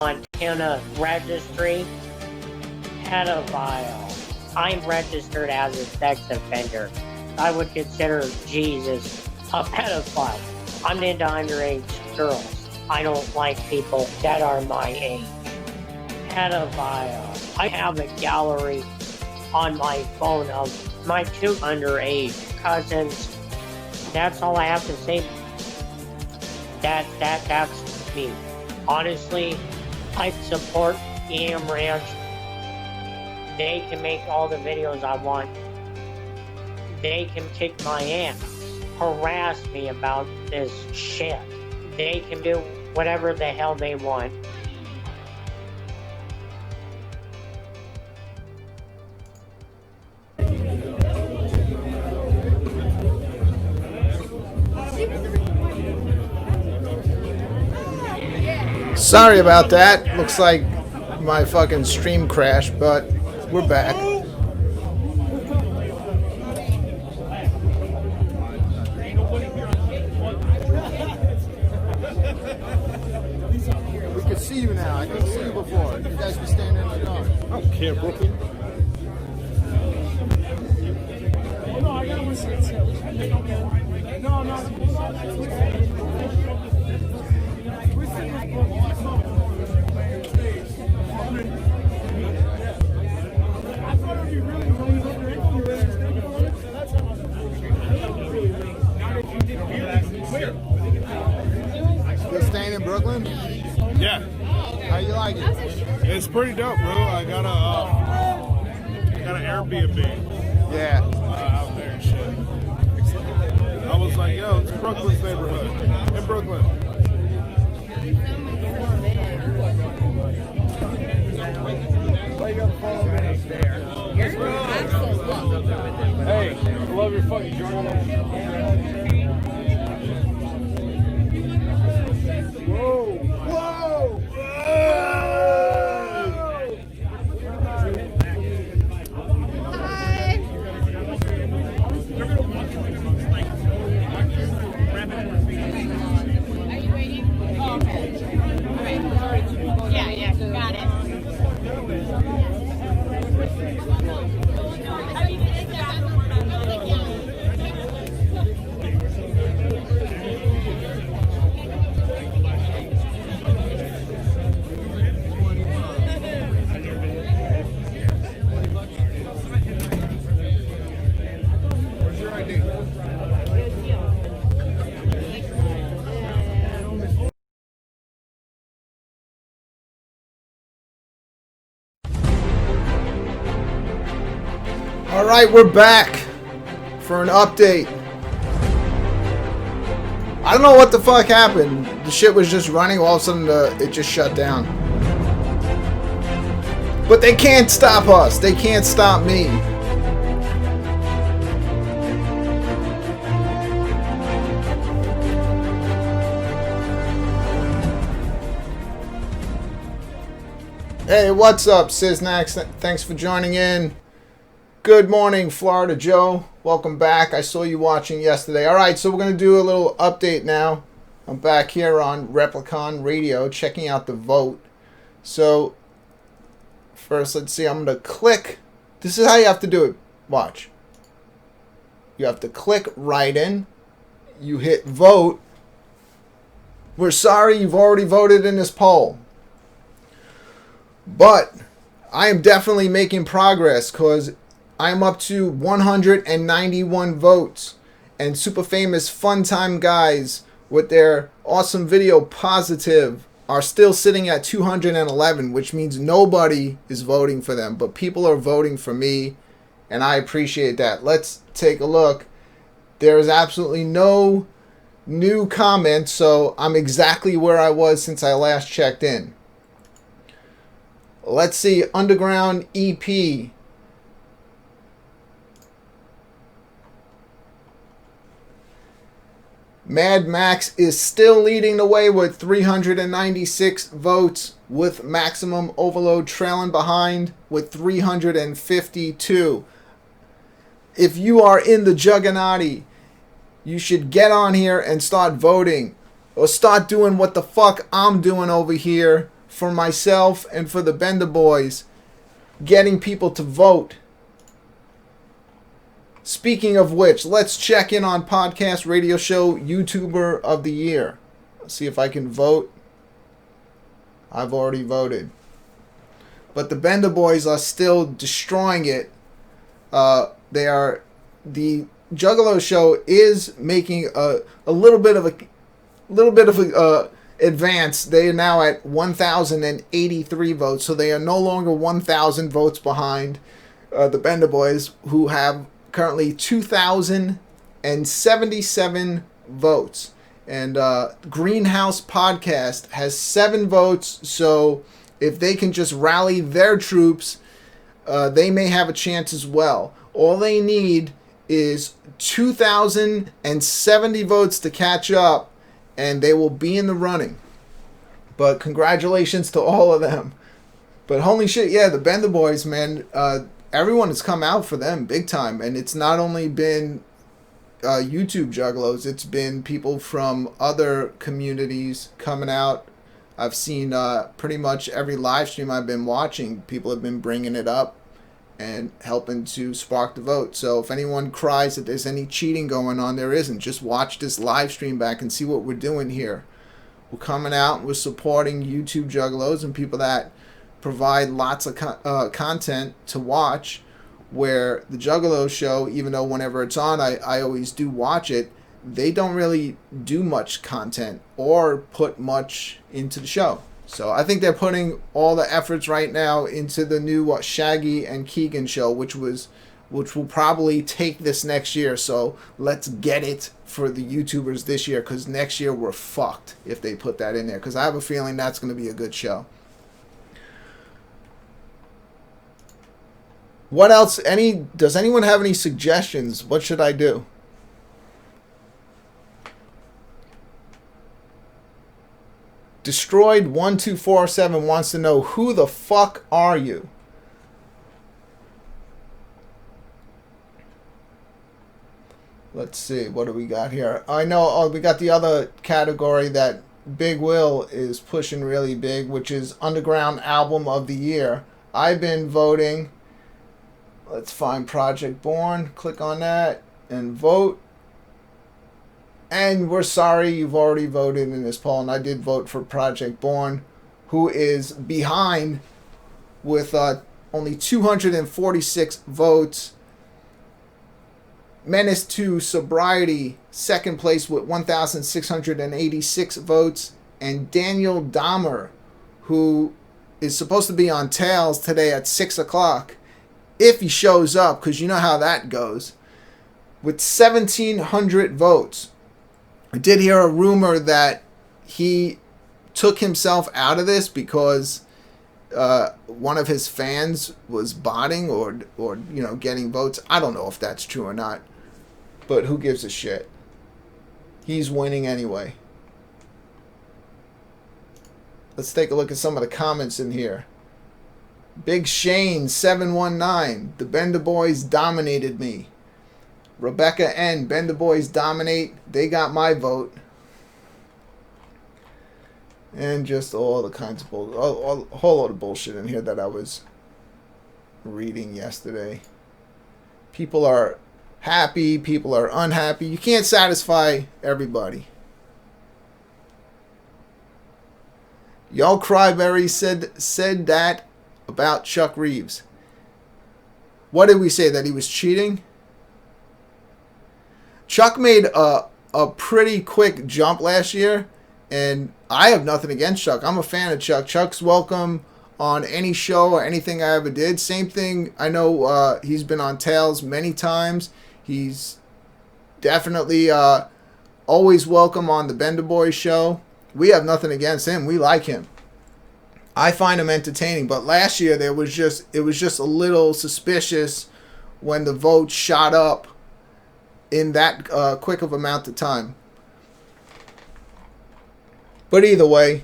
Montana registry, pedophile. I'm registered as a sex offender. I would consider Jesus a pedophile. I'm into underage girls. I don't like people that are my age. Pedophile. I have a gallery on my phone of my 2 underage cousins. That's all I have to say. That's me. Honestly, I support EM Ranch. They can make all the videos I want. They can kick my ass, harass me about this shit. They can do whatever the hell they want. Sorry about that. Looks like my fucking stream crashed, but we're back. We can see you now. I couldn't see you before. You guys were standing in the dark. I don't care, Brooklyn. No, I got one. You're staying in Brooklyn? Yeah. How you like it? It's pretty dope, bro. I got an Airbnb Yeah. out there and shit. I was like, yo, it's Brooklyn's neighborhood. In Brooklyn. Hey, I love your fucking journal. Whoa! Whoa! Are you waiting? Oh, okay. All right. Yeah, got it. All right, we're back for an update. I don't know what the fuck happened. The shit was just running. All of a sudden, it just shut down. But they can't stop us. They can't stop me. Hey, what's up, Siznax? Thanks for joining in. Good morning, Florida Joe. Welcome back. I saw you watching yesterday. All right, so we're going to do a little update now. I'm back here on Replicon Radio checking out the vote. So, first, let's see. I'm going to click. This is how you have to do it. Watch. You have to click write in. You hit vote. We're sorry you've already voted in this poll. But I am definitely making progress because I'm up to 191 votes. And super famous fun time guys with their awesome video Positive are still sitting at 211, which means nobody is voting for them. But people are voting for me, and I appreciate that. Let's take a look. There is absolutely no new comments, so I'm exactly where I was since I last checked in. Let's see, Underground EP. Mad Max is still leading the way with 396 votes, with Maximum Overload trailing behind with 352. If you are in the Juggernaut, you should get on here and start voting. Or start doing what the fuck I'm doing over here for myself and for the Bender Boys getting people to vote. Speaking of which, let's check in on podcast, radio show, YouTuber of the year. Let's see if I can vote. I've already voted. But the Bender Boys are still destroying it. The Juggalo show is making a little bit of a advance. They are now at 1,083 votes, so they are no longer 1,000 votes behind the Bender Boys, who have currently 2,077 votes. And Greenhouse Podcast has 7 votes, so if they can just rally their troops, they may have a chance as well. All they need is 2,070 votes to catch up, and they will be in the running. But congratulations to all of them. But holy shit, yeah, the Bender Boys, man, everyone has come out for them big time. And it's not only been YouTube juggalos, it's been people from other communities coming out. I've seen pretty much every live stream I've been watching, people have been bringing it up and helping to spark the vote. So if anyone cries that there's any cheating going on, there isn't. Just watch this live stream back and see what we're doing here. We're coming out, we're supporting YouTube juggalos and people that provide lots of content to watch, where the Juggalo show, even though whenever it's on, I always do watch it, they don't really do much content or put much into the show. So I think they're putting all the efforts right now into the new Shaggy and Keegan show, which will probably take this next year. So let's get it for the YouTubers this year, because next year we're fucked if they put that in there, because I have a feeling that's going to be a good show. What else? Does anyone have any suggestions? What should I do? Destroyed1247 wants to know, who the fuck are you? Let's see, what do we got here? I know, we got the other category that Big Will is pushing really big, which is Underground Album of the Year. I've been voting. Let's find Project Born. Click on that and vote. And we're sorry you've already voted in this poll, and I did vote for Project Born, who is behind with only 246 votes. Menace to Sobriety, second place with 1,686 votes. And Daniel Dahmer, who is supposed to be on Tails today at 6 o'clock, if he shows up, because you know how that goes, with 1,700 votes. I did hear a rumor that he took himself out of this because one of his fans was botting or getting votes. I don't know if that's true or not, but who gives a shit? He's winning anyway. Let's take a look at some of the comments in here. Big Shane 719, the Bender Boys dominated me. Rebecca N, Bender Boys dominate. They got my vote. And just all the kinds of a whole lot of bullshit in here that I was reading yesterday. People are happy. People are unhappy. You can't satisfy everybody. Y'all Cryberry said that about Chuck Reeves. What did we say? That he was cheating? Chuck made a pretty quick jump last year, and I have nothing against Chuck. I'm a fan of Chuck. Chuck's welcome on any show or anything I ever did. Same thing, I know he's been on Tails many times. He's definitely always welcome on the Bender Boys show. We have nothing against him. We like him. I find him entertaining, but last year it was just a little suspicious when the votes shot up in that quick of amount of time. But either way,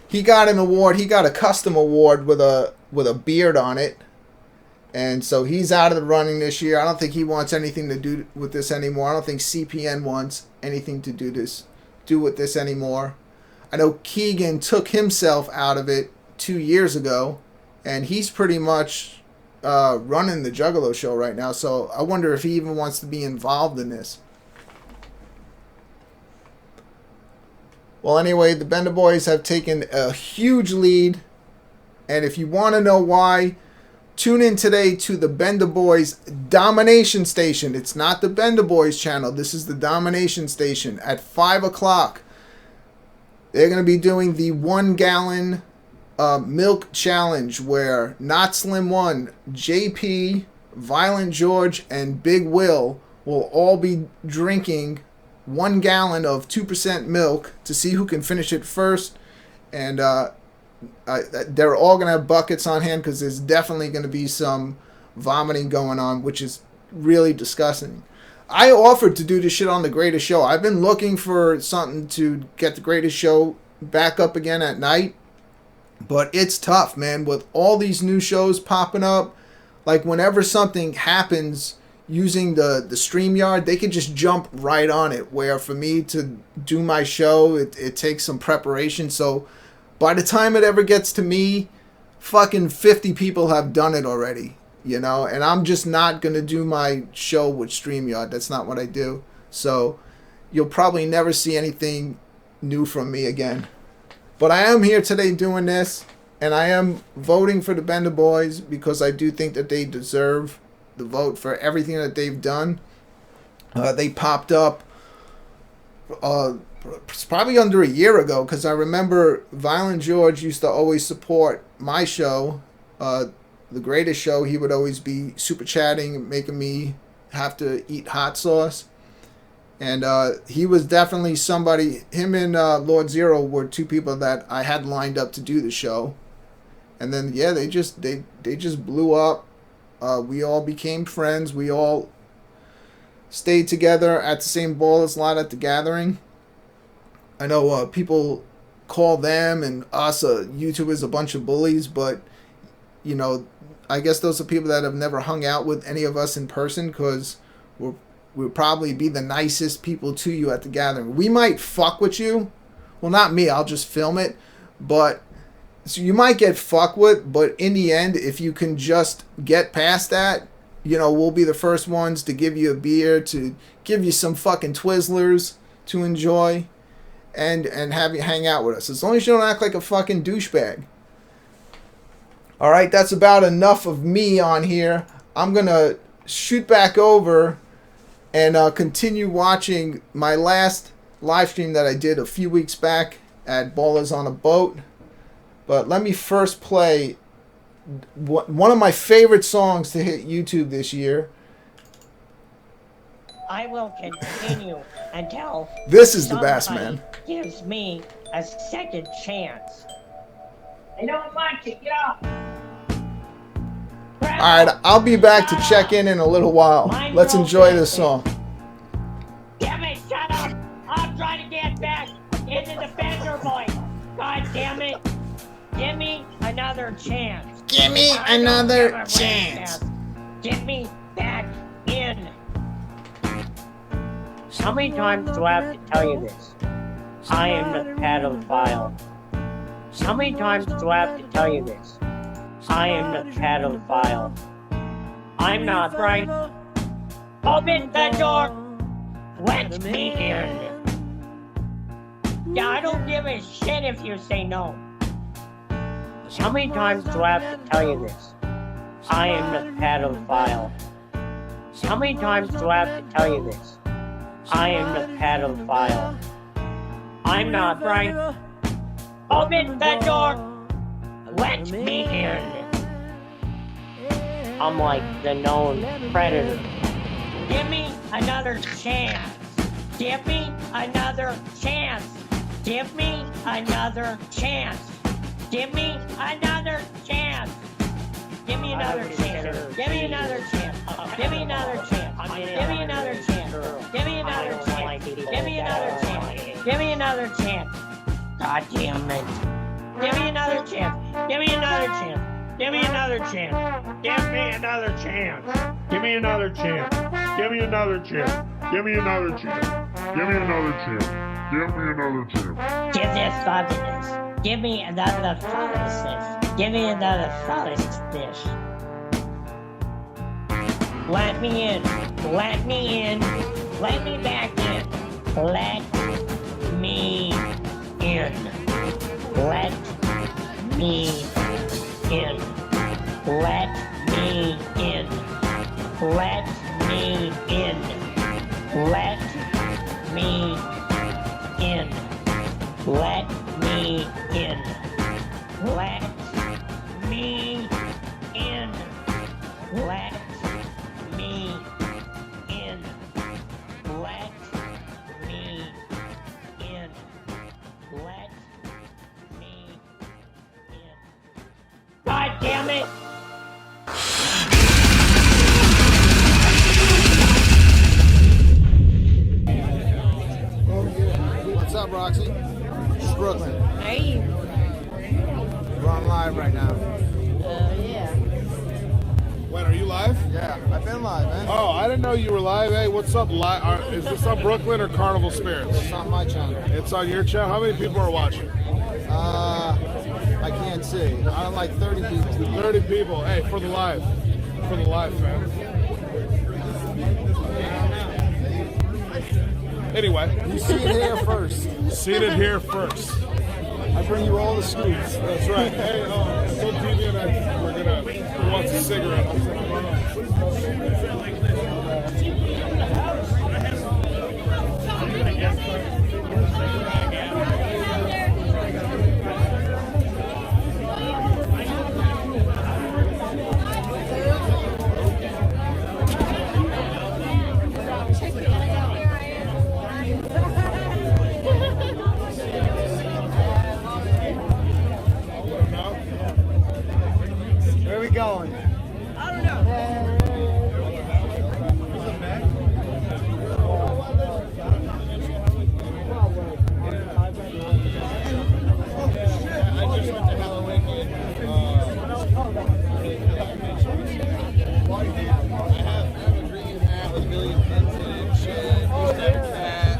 he got an award. He got a custom award with a beard on it, and so he's out of the running this year. I don't think he wants anything to do with this anymore. I don't think CPN wants anything to do with this anymore. I know Keegan took himself out of it 2 years ago, and he's pretty much running the Juggalo show right now. So I wonder if he even wants to be involved in this. Well, anyway, the Bender Boys have taken a huge lead, and if you want to know why, tune in today to the Bender Boys Domination Station. It's not the Bender Boys channel. This is the Domination Station at 5 o'clock. They're going to be doing the 1 gallon milk challenge where Not Slim 1, JP, Violent George, and Big Will all be drinking 1 gallon of 2% milk to see who can finish it first. And they're all going to have buckets on hand because there's definitely going to be some vomiting going on, which is really disgusting. I offered to do this shit on The Greatest Show. I've been looking for something to get The Greatest Show back up again at night. But it's tough, man, with all these new shows popping up. Like, whenever something happens using the StreamYard, they could just jump right on it. Where for me to do my show, it takes some preparation. So by the time it ever gets to me, fucking 50 people have done it already. You know, and I'm just not going to do my show with StreamYard. That's not what I do. So you'll probably never see anything new from me again. But I am here today doing this, and I am voting for the Bender Boys because I do think that they deserve the vote for everything that they've done. They popped up probably under a year ago, because I remember Violent George used to always support my show, The Greatest Show. He would always be super chatting, making me have to eat hot sauce. And he was definitely somebody, him and Lord Zero were 2 people that I had lined up to do the show. And then, yeah, they just blew up. We all became friends. We all stayed together at the same ball slot at the gathering. I know people call them and us YouTubers a bunch of bullies, but, you know, I guess those are people that have never hung out with any of us in person, because we'll probably be the nicest people to you at the gathering. We might fuck with you. Well, not me. I'll just film it. But so you might get fucked with, but in the end, if you can just get past that, you know, we'll be the first ones to give you a beer, to give you some fucking Twizzlers to enjoy, and have you hang out with us. As long as you don't act like a fucking douchebag. All right, that's about enough of me on here. I'm going to shoot back over and continue watching my last live stream that I did a few weeks back at Ballers on a Boat. But let me first play one of my favorite songs to hit YouTube this year. I will continue until this is the best, man. Gives me a second chance. I don't want to get up. Alright, I'll be back to check in a little while. Let's enjoy this song. Damn it, shut up! I'm trying to get back into the Bender Boys. God damn it. Give me another chance. Give me another chance. Get me back in. How many times do I have to tell you this? I am the pedophile. How many times do I have to tell you this? I am the pedophile. I'm not right. Open the door. Let me in. Yeah, I don't give a shit if you say no. How many times do I have to tell you this? I am the pedophile. How many times do I have to tell you this? I am the pedophile. I'm not right. Open the door. Let me in. I'm like the known predator. Give me another chance. Give me another chance. Give me another chance. Give me another chance. Give me another chance. Give me another chance. Give me another chance. Give me another chance. Give me another chance. Give me another chance. Give me another chance. God damn it. Give me another chance. Give me another chance. Give me another chance. Give me another chance. Give me another chance. Give me another chance. Give me another chance. Give me another chance. Give me another chance. Give this ugliness Give me another faucet. Give me another faucet dish. Let me in. Let me in. Let me back in. Let me in. Let me in. Let me in. Let me in. Let me in. Let me in. Let me in. Let me in. Let me in. Let me in. God damn it! What's up, Roxy? It's Brooklyn. Hey. We're on live right now. Yeah. Wait, are you live? Yeah, I've been live, man. Oh, I didn't know you were live. Hey, what's up? Is this on Brooklyn or Carnival Spirits? It's on my channel. It's on your channel. How many people are watching? I can't see. I don't like 30 people. 30 people. Hey, for the live. For the live, fam. Anyway. You see it here first. Seen it here first. I bring you all the scoops. That's right. Hey, so TV and I, we're gonna, who wants a cigarette? Where are we going? I don't know. I just went to Halloween and I have a green hat with a million pins in it and shit. Who's that cat?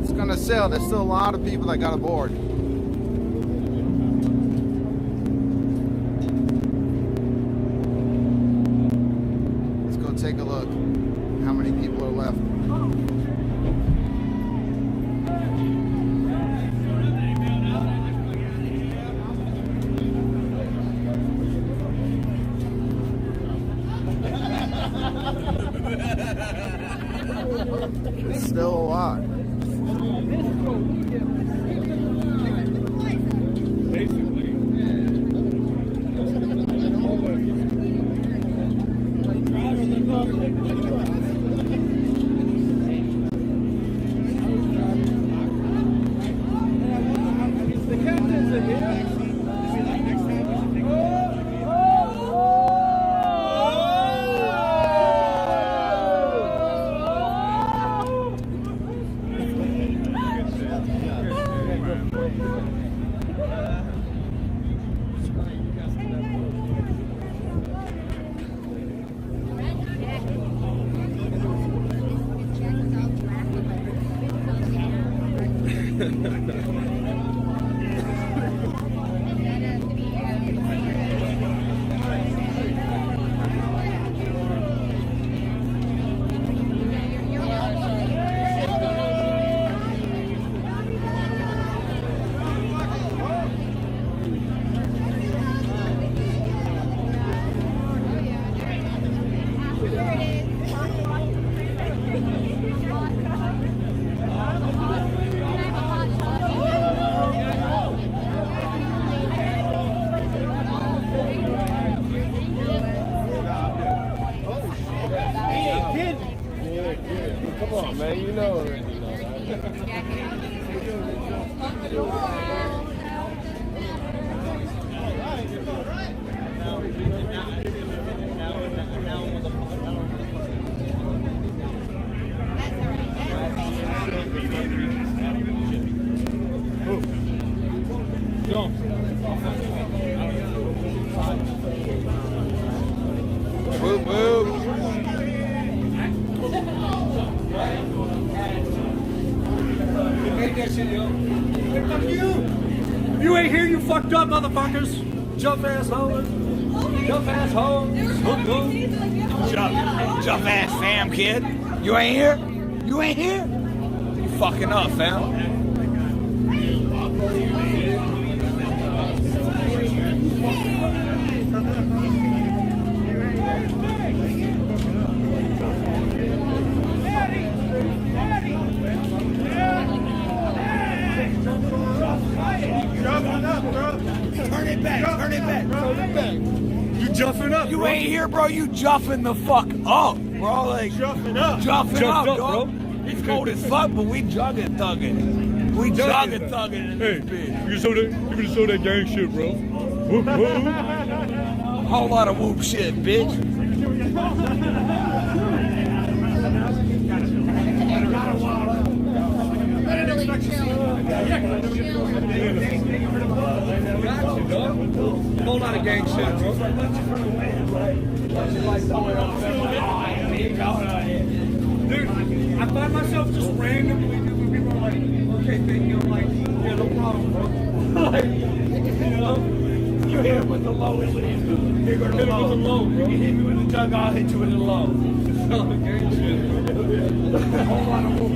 It's gonna sail. There's still a lot of people that got aboard. Let's go take a look. How many people are left? It's still a lot. you know already. Whoop, whoop. You ain't here, you fucked up motherfuckers. Jump ass hoes. Jump ass hoes. Jump ass fam kid. You ain't here? You ain't here? You fucking up, fam. Turn it back, turn it back, turn it back. You jumping up, You bro. ain't here, bro. You jumping the fuck up, bro. Like Jumping up. jumping Jumped up, up, bro. bro. It's cold as fuck, but we jugging thugging. We jugging thugging in Hey, this bitch. you gonna show that gang shit, bro. Whoop, whoop. Whole lot of whoop shit, bitch. Whole lot of gang shit, bro. Dude, I find myself just randomly doing people are like, okay, thank you. I'm like, yeah, no problem, bro. Like, you know, You hit him with the low, and hit him with hit it with the low, bro. You hit me with the jug, I'll hit you with the low. Hell, the gang shit. Whole lot of whoop.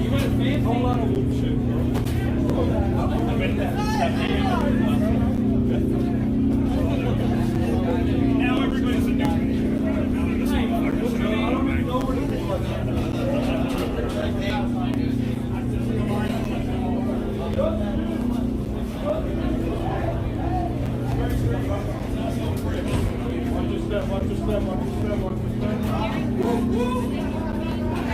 Whole lot of whoop shit, bro. Now everybody's a new. I don't really know where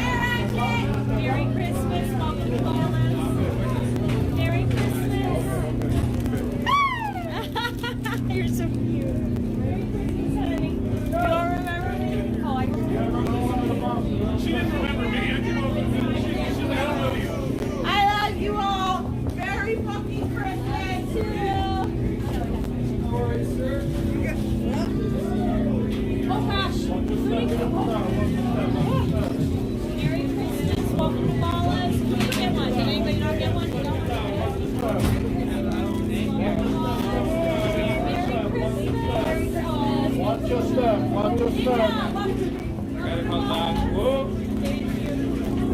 Merry Christmas, welcome to Ballers. Merry Christmas. You're so cute. Merry Christmas, honey. You don't remember me? Oh, I do. she didn't remember me. I came over and she's like, I don't know you. I love you all. Merry fucking Christmas to you. Oh gosh. Merry Christmas, welcome to Ballers. Who did you get one? Did anybody not get one? You got one? Merry Christmas. Watch your step, watch your step. Yeah, welcome. Gotta come back. Whoop.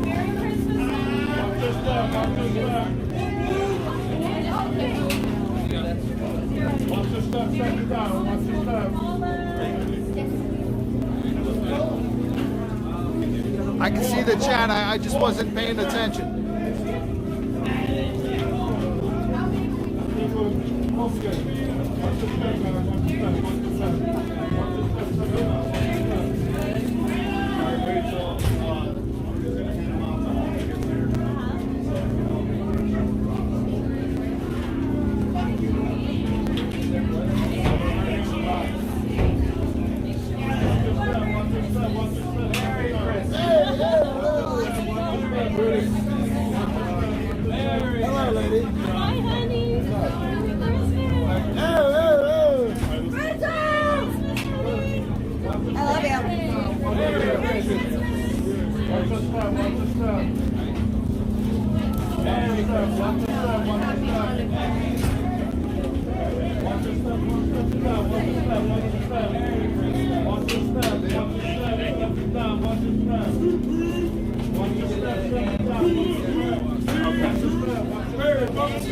Merry Christmas. Watch your step, watch your step. Watch your step, check it down. Watch your step. I can see the chat. I just wasn't paying attention. Hello, lady. Hi, honey. Merry Christmas. I love you. Merry Christmas. Watch your step, watch your step. Watch your step, watch your step, watch your step. Watch your step, watch your step, watch your step, watch your step. Watch your step, watch your step, step it down, watch your step. Watch your step, step it down, watch your step. Watch your step, watch your step.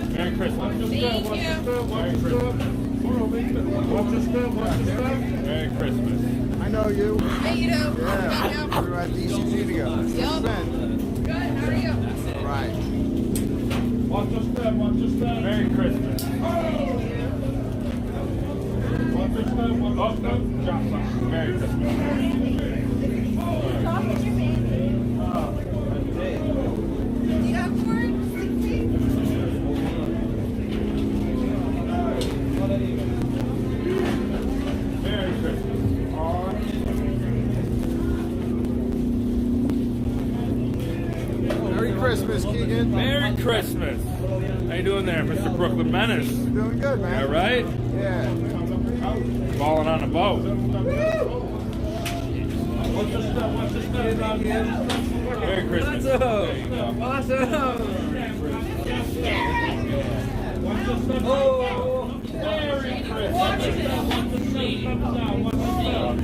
Merry Christmas. Watch your step, watch your step, watch your step. Watch your step, watch your step. Merry Christmas. I know you. Hey, you know. Yeah, we were at DCG together. Yup. Ben. Good. How are you? All right. Watch your step, watch your step. Merry Christmas. Watch your step, watch your step. Drop something. Merry Christmas. Drop your baby. Christmas, Keegan. Merry Christmas. How you doing there, Mr. Brooklyn Menace? Doing good, man. All right? Yeah. Balling on the boat. Merry Christmas. There you go.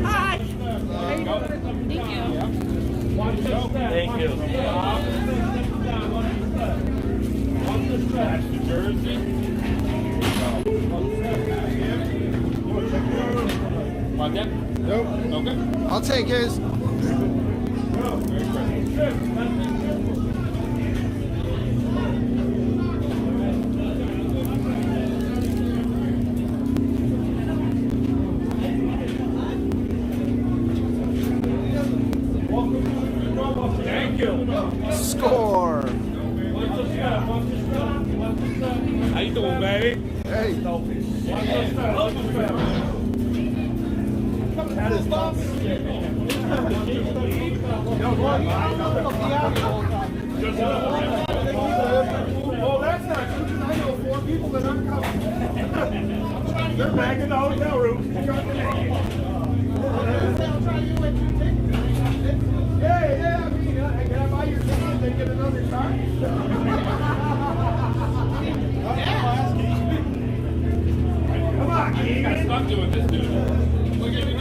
Hi. Thank you. Thank you. That's the jersey. Want that? Nope. Okay. I'll take his. Thank you. Score. How you doing, baby? Hey. Oh, that's not true. I know 4 people that aren't coming. They're back in the hotel room. Yeah, I mean, can I buy your ticket and get another car? Come on, I got stuck doing this, dude. Look at me.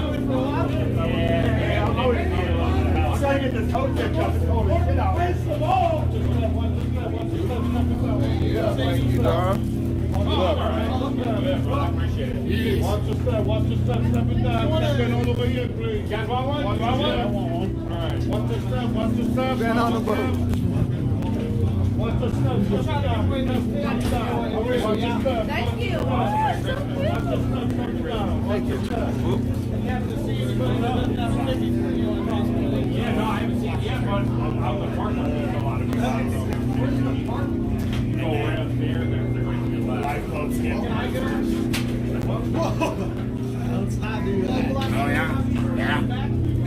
Yeah, I'm always I'm trying to get this hotel job. Get out. Where's the ball? Thank you, Dara. I appreciate it. Watch the step, stepping down. Stepping all the way in, please. You guys want one? Watch You want the step. one? All right. Watch the step. Been on the boat. Watch the step. Step down. Watch the step. Thank you. Watch the step. Step down. Thank you. Yeah, no, I haven't seen it yet, but I'm the park lot. There's a lot of people. Go around there, there's the great live clubs. Oh, yeah? Yeah.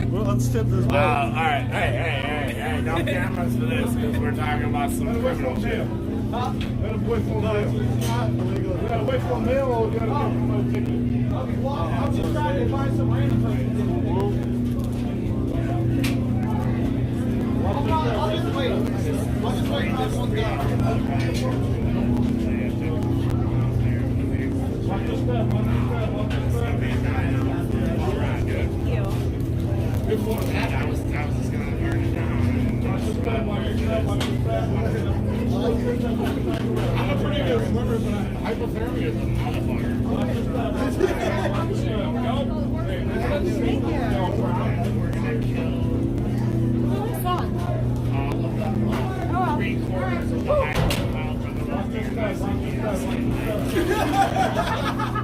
Well, let's tip this boat. All right. Hey, no cameras for this, because we're talking about some criminal shit. Gotta wait for a mail. Gotta wait for a mail or gotta get my ticket. I'm just trying to find some random tickets. I'll just wait. I'll just wait this one down. Watch the step. Thank you. Before that, I was just going to burn it down. Watch the step. I'm a pretty good swimmer, but hypothermia is a motherfucker. Fun.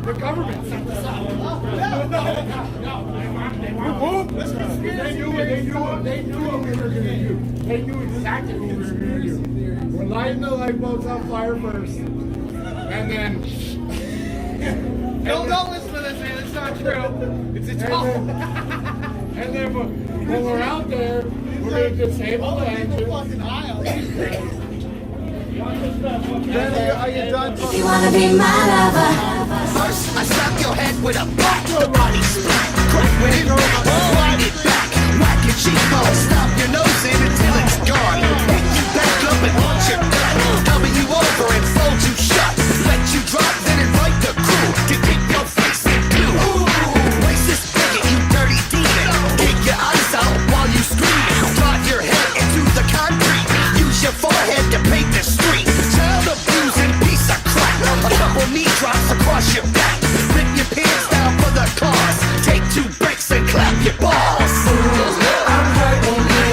The government sent this out. They knew what we were going to do. They knew exactly what we were going to do. We're lighting the lifeboats on fire first. And then... don't listen to this, man. It's not true. It's a joke. And then when we're out there, we're going to disable the engine. Benny, are you done? You wanna be my lover? First, I slap your head with a back body splat. Crack with it, slide it back. Whack your cheekbone, stop your nose in until it's gone. Pick you back up and launch your gut. Cover you over and fold you shut. Let you drop, then invite the crew to kick your face in two. Racist bigot, you dirty demon. Kick your eyes out while you scream. Drive your head into the concrete. Use your forehead to paint the street. Child abusing piece of crap. A couple knee drops across your back. Rip your pants down for the cause. Take 2 breaks and clap your balls. I'm hurt on you.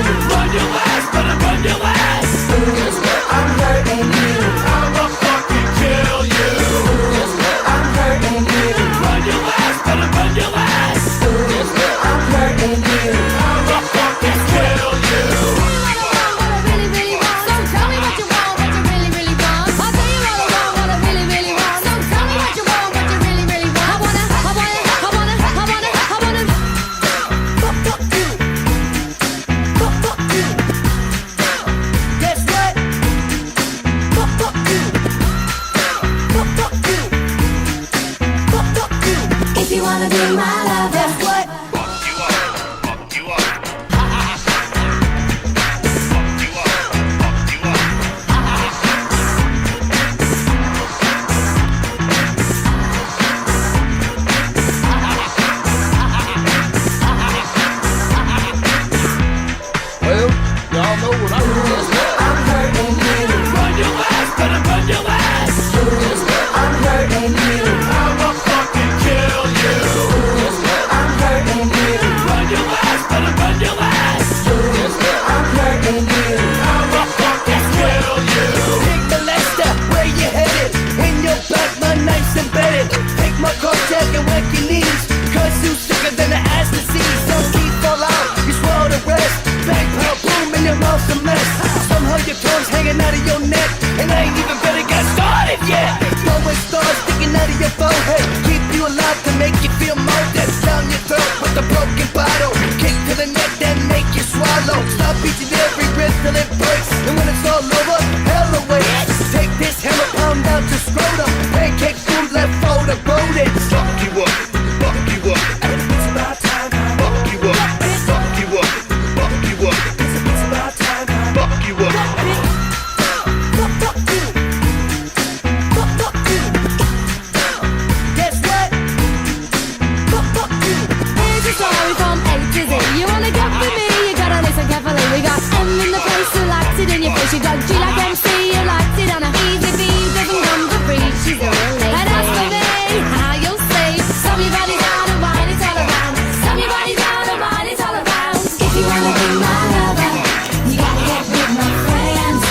lover. Guess what? Well, y'all know what I'm doing. I'm hurting you. Run your ass, better run your ass. I'm hurting you. I'ma fucking kill you. I'm hurting you. Run your ass, better run your ass. I'm hurting you. I'ma fucking kill you. Pick the Lester, where you headed? In your back, my knife's embedded. Take my carjack and whack your knees. Cause you sicker than the ass disease. Some teeth fall out, you swallow the rest. Bang, pow, boom, and your mouth's a mess. Somehow your tongue's hanging out of your neck. And I ain't even better got started yet. Throwing stars sticking out of your forehead. Keep you alive to make you feel more dead. Down your throat with a broken bottle. Kick to the neck, then make you swallow. Stop each and every rib till it breaks. And when it's all over, hell awaits. Take this hammer, pound out your scrotum. Pancake food left for the rodents. Fuck you up, fuck you up. It's about time. Fuck you up, fuck you up, fuck you up. It's about time. Fuck you up. Fuck you. Fuck you. Guess what? Fuck you. Here's a story from A to Z. You wanna get with me? You gotta listen carefully. We got M in the place who likes it in your face. You got G like MC, you likes it on a easy beat. Doesn't come for free. She's a real lady. And as for me, how you'll say, some your body down and wine, it's all around. Some your body down and wine, it's all around. If you wanna be my lover, you gotta get with my friends.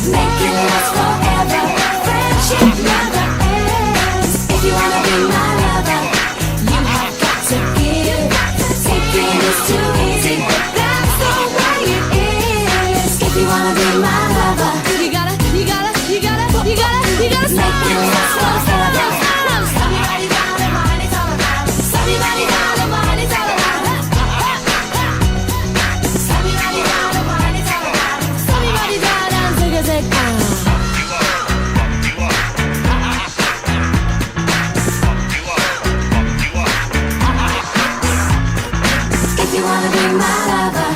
Make it last forever. Friendship never ends. If you wanna be my lover, you have got to give. Taking is too easy, but that's the way it is. If you wanna be my lover, You gotta make it last forever. Some your body down and wine, it's all around. Some your body down and wine, it's all around. Some your body down and wine, it's all around. Somebody down and take a sec. If you wanna be my lover.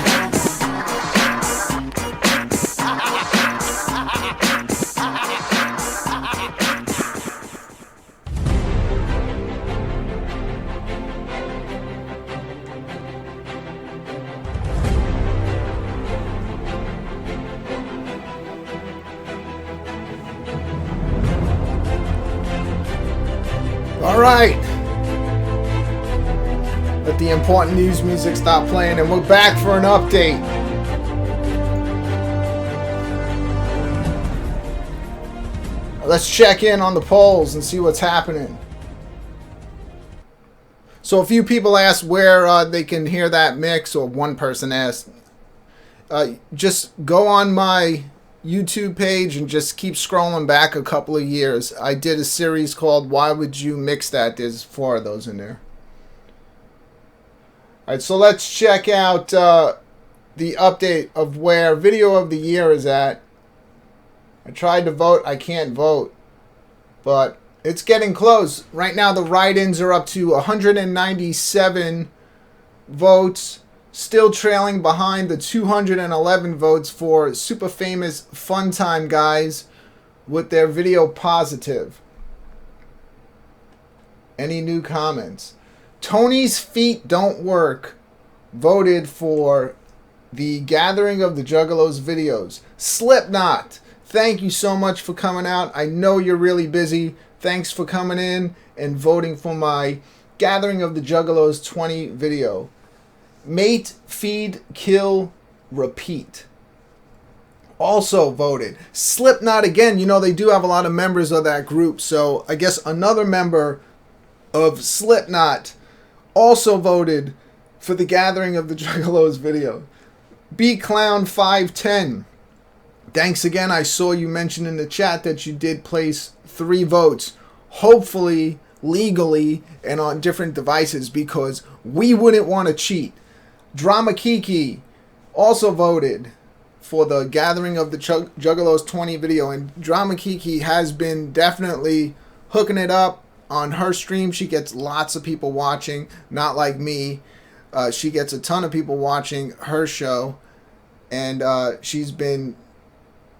All right. Let the important news music stop playing, and we're back for an update. Let's check in on the polls and see what's happening. So a few people asked where they can hear that mix, or one person asked. Just go on my YouTube page and just keep scrolling back a couple of years. I did a series called Why Would You Mix That? There's 4 of those in there. Alright, so let's check out the update of where Video of the Year is at. I tried to vote. I can't vote. But it's getting close. Right now the write-ins are up to 197 votes. Still trailing behind the 211 votes for Super Famous Fun Time Guys with their video Positive. Any new comments? Tony's Feet Don't Work voted for the Gathering of the Juggalos videos. Slipknot, thank you so much for coming out. I know you're really busy. Thanks for coming in and voting for my Gathering of the Juggalos 20 video. Mate, Feed, Kill, Repeat also voted. Slipknot again, you know, they do have a lot of members of that group, so I guess another member of Slipknot also voted for the Gathering of the Juggalos video. BklynMenace510, thanks again. I saw you mention in the chat that you did place 3 votes, hopefully legally and on different devices, because we wouldn't want to cheat. Drama Kiki also voted for the Gathering of the Juggalos 20 video, and Drama Kiki has been definitely hooking it up on her stream, she gets lots of people watching, not like me. She gets a ton of people watching her show, and she's been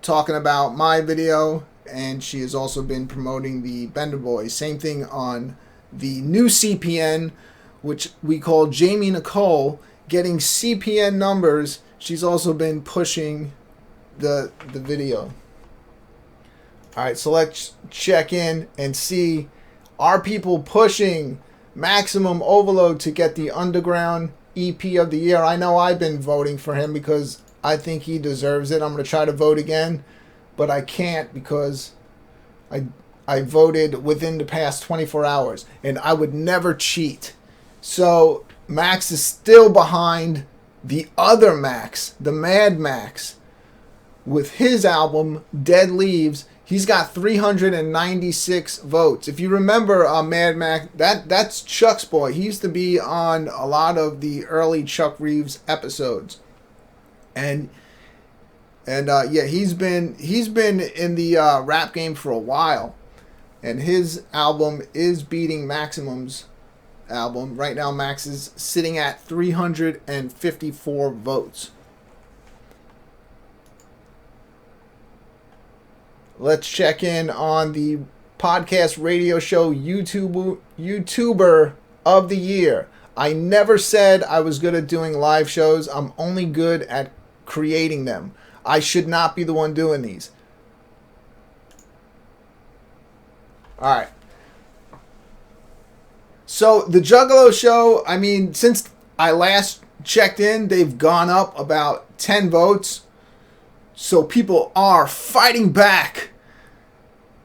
talking about my video, and she has also been promoting the Bender Boys. Same thing on the new CPN, which we call Jamie Nicole, getting CPN numbers. She's also been pushing the video. All right, so let's check in and see, are people pushing Maximum Overload to get the Underground EP of the year? I know I've been voting for him because I think he deserves it. I'm going to try to vote again, but I can't because I voted within the past 24 hours, and I would never cheat. So Max is still behind the other Max, the Mad Max, with his album Dead Leaves. He's got 396 votes. If you remember Mad Max, that's Chuck's boy. He used to be on a lot of the early Chuck Reeves episodes, and yeah, he's been in the rap game for a while, and his album is beating Maximum's album. Right now, Max is sitting at 354 votes. Let's check in on the podcast radio show YouTuber of the year. I never said I was good at doing live shows. I'm only good at creating them. I should not be the one doing these. All right. So the Juggalo show, I mean, since I last checked in, they've gone up about 10 votes. So people are fighting back.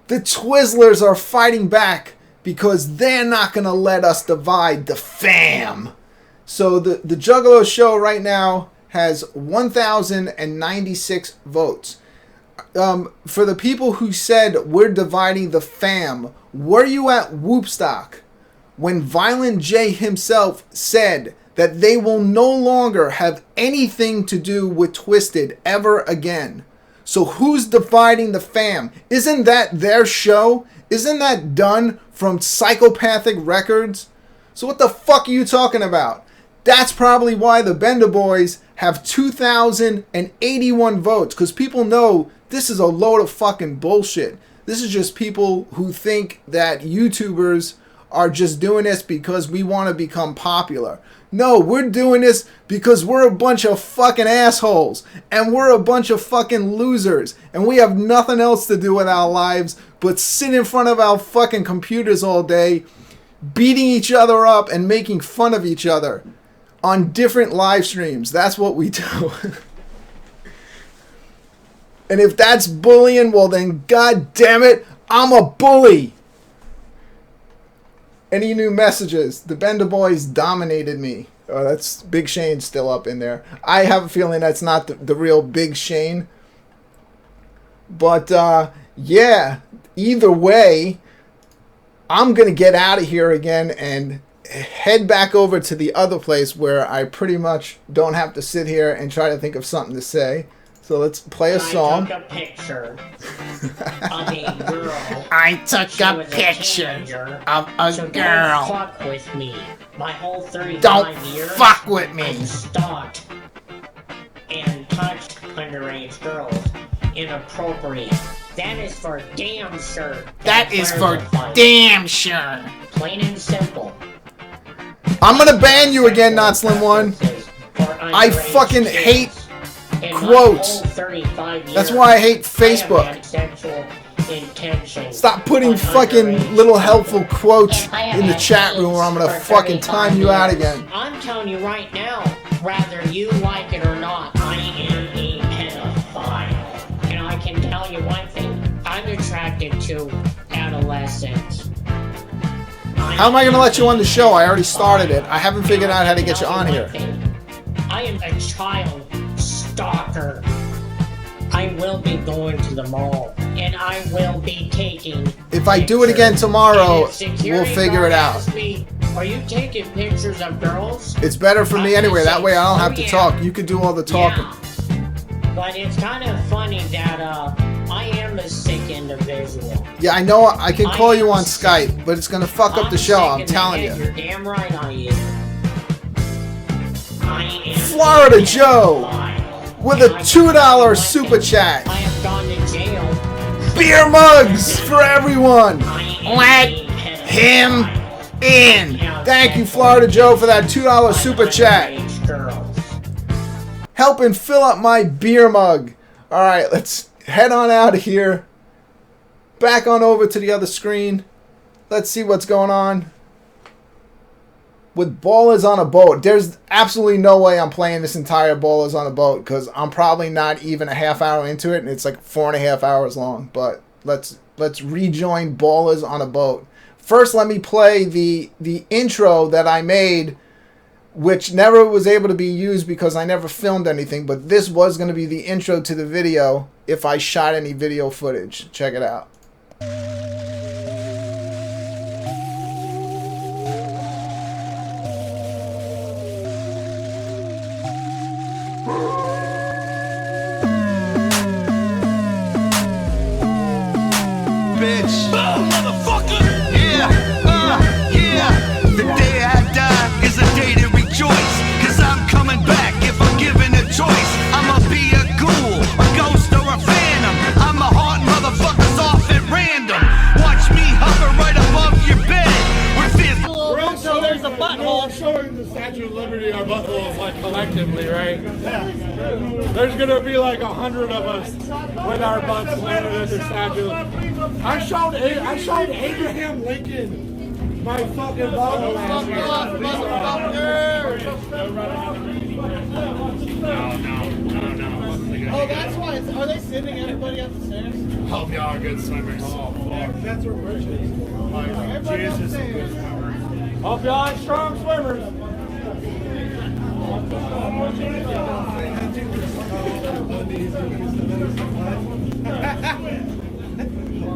The Twizzlers are fighting back because they're not going to let us divide the fam. So the Juggalo show right now has 1,096 votes. For the people who said we're dividing the fam, were you at Whoopstock when Violent J himself said that they will no longer have anything to do with Twisted ever again? So who's dividing the fam? Isn't that their show? Isn't that done from Psychopathic Records? So what the fuck are you talking about? That's probably why the Bender Boys have 2,081 votes, because people know this is a load of fucking bullshit. This is just people who think that YouTubers are just doing this because we want to become popular. No, we're doing this because we're a bunch of fucking assholes, and we're a bunch of fucking losers, and we have nothing else to do with our lives but sit in front of our fucking computers all day, beating each other up and making fun of each other on different live streams. That's what we do. And if that's bullying, well then, god damn it, I'm a bully. Any new messages? The Bender Boys dominated me. Oh, that's Big Shane still up in there. I have a feeling that's not the real Big Shane. But, yeah, either way, I'm going to get out of here again and head back over to the other place where I pretty much don't have to sit here and try to think of something to say. So let's play a song. I took a picture of a girl. I took She a was picture teenager. of a So girl. don't fuck with me. My whole 35 Don't years, fuck with me. I stalked and touched underage girls. Inappropriate. That is for damn sure. That is for clarified. damn sure. Plain and simple. I'm gonna ban you again, Not Slim One. I fucking hate quotes. That's why I hate Facebook. Stop putting fucking little helpful quotes in the chat room or I'm gonna fucking time you out again. I'm telling you right now, whether you like it or not, I am a pedophile. And I can tell you one thing, I'm attracted to adolescents. How am I gonna let you on the show? I already started it. I haven't figured out how to get you on here. I am a child stalker. I will be going to the mall, and I will be taking. If I do it again tomorrow, And if security we'll figure it guard out. asks me, are you taking pictures of girls? It's better for me anyway. That way I don't have to talk. You can do all the talking. Yeah. But it's kind of funny that I am am a sick individual. Yeah, I know. I can call you on Skype, but it's gonna fuck up the show. I'm sick in the telling head. you. You're damn right I am. I am Florida Joe vile. with a $2 super chat. I have gone to jail. Beer mugs for everyone. I Let him in. Thank you, Florida Joe, for that $2 super chat. Helping fill up my beer mug. All right, let's head on out of here. Back on over to the other screen. Let's see what's going on with Ballers on a Boat. There's absolutely no way I'm playing this entire Ballers on a Boat because I'm probably not even a half hour into it, and it's like 4.5 hours long. But let's rejoin Ballers on a Boat. First, let me play the intro that I made, which never was able to be used because I never filmed anything. But this was going to be the intro to the video if I shot any video footage. Check it out. Bitch. Boom, motherfucker. Yeah, yeah. The day I die is a day to rejoice. Cause I'm coming back if I'm given a choice. I'ma be a ghoul, a ghost, or a phantom. I'ma haunt motherfuckers off at random. Watch me hover right above your bed. With this. So there's a butthole. We're showing the Statue of Liberty our buttholes, like, collectively, right? Yeah. There's gonna be like 100 of us with our butts landed at the statue. I showed Abraham Lincoln my fucking butthole last week. Oh, that's why. Are they sending everybody up the stairs? Hope y'all are good swimmers. That's where Rich is. Everybody up the stairs. Hope y'all are strong swimmers.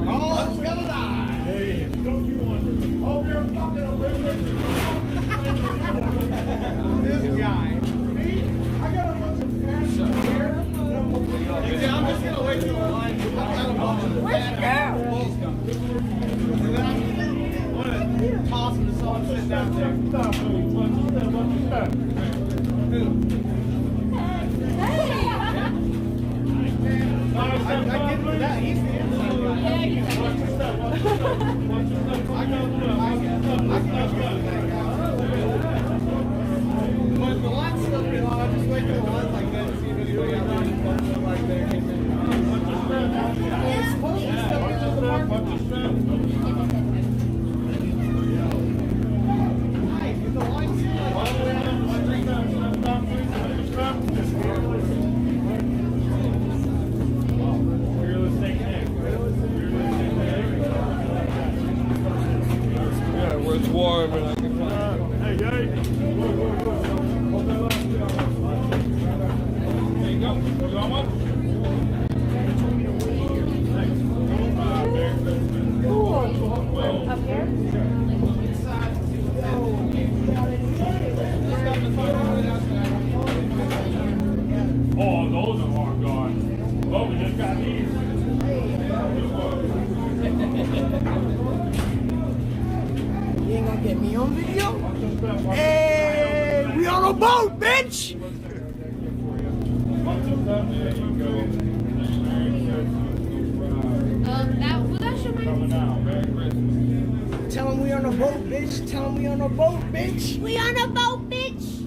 Oh, it's gonna die. Hope you're fucking This guy. I got a bunch of cash up here. I'm just gonna wait till the line. I've got a bunch of bad apples. And then I'm gonna toss them to someone sitting down there. I get that. He's the inside When the line's still pretty long, I just wait till the line's like that and see if anybody got line and bumps up like there. It's supposed to step into the parking lot. Nice. If the line's still like all the way down the street. Yeah, where it's warm and I can find. Hey, hey. There you go. You want one? Up here? Oh, those are long gone. Well, we just got these. You ain't gonna get me on video? Hey, we on a boat, bitch! That should make Tell him we on a boat, bitch. Tell him we on a boat, bitch. We on a boat, bitch!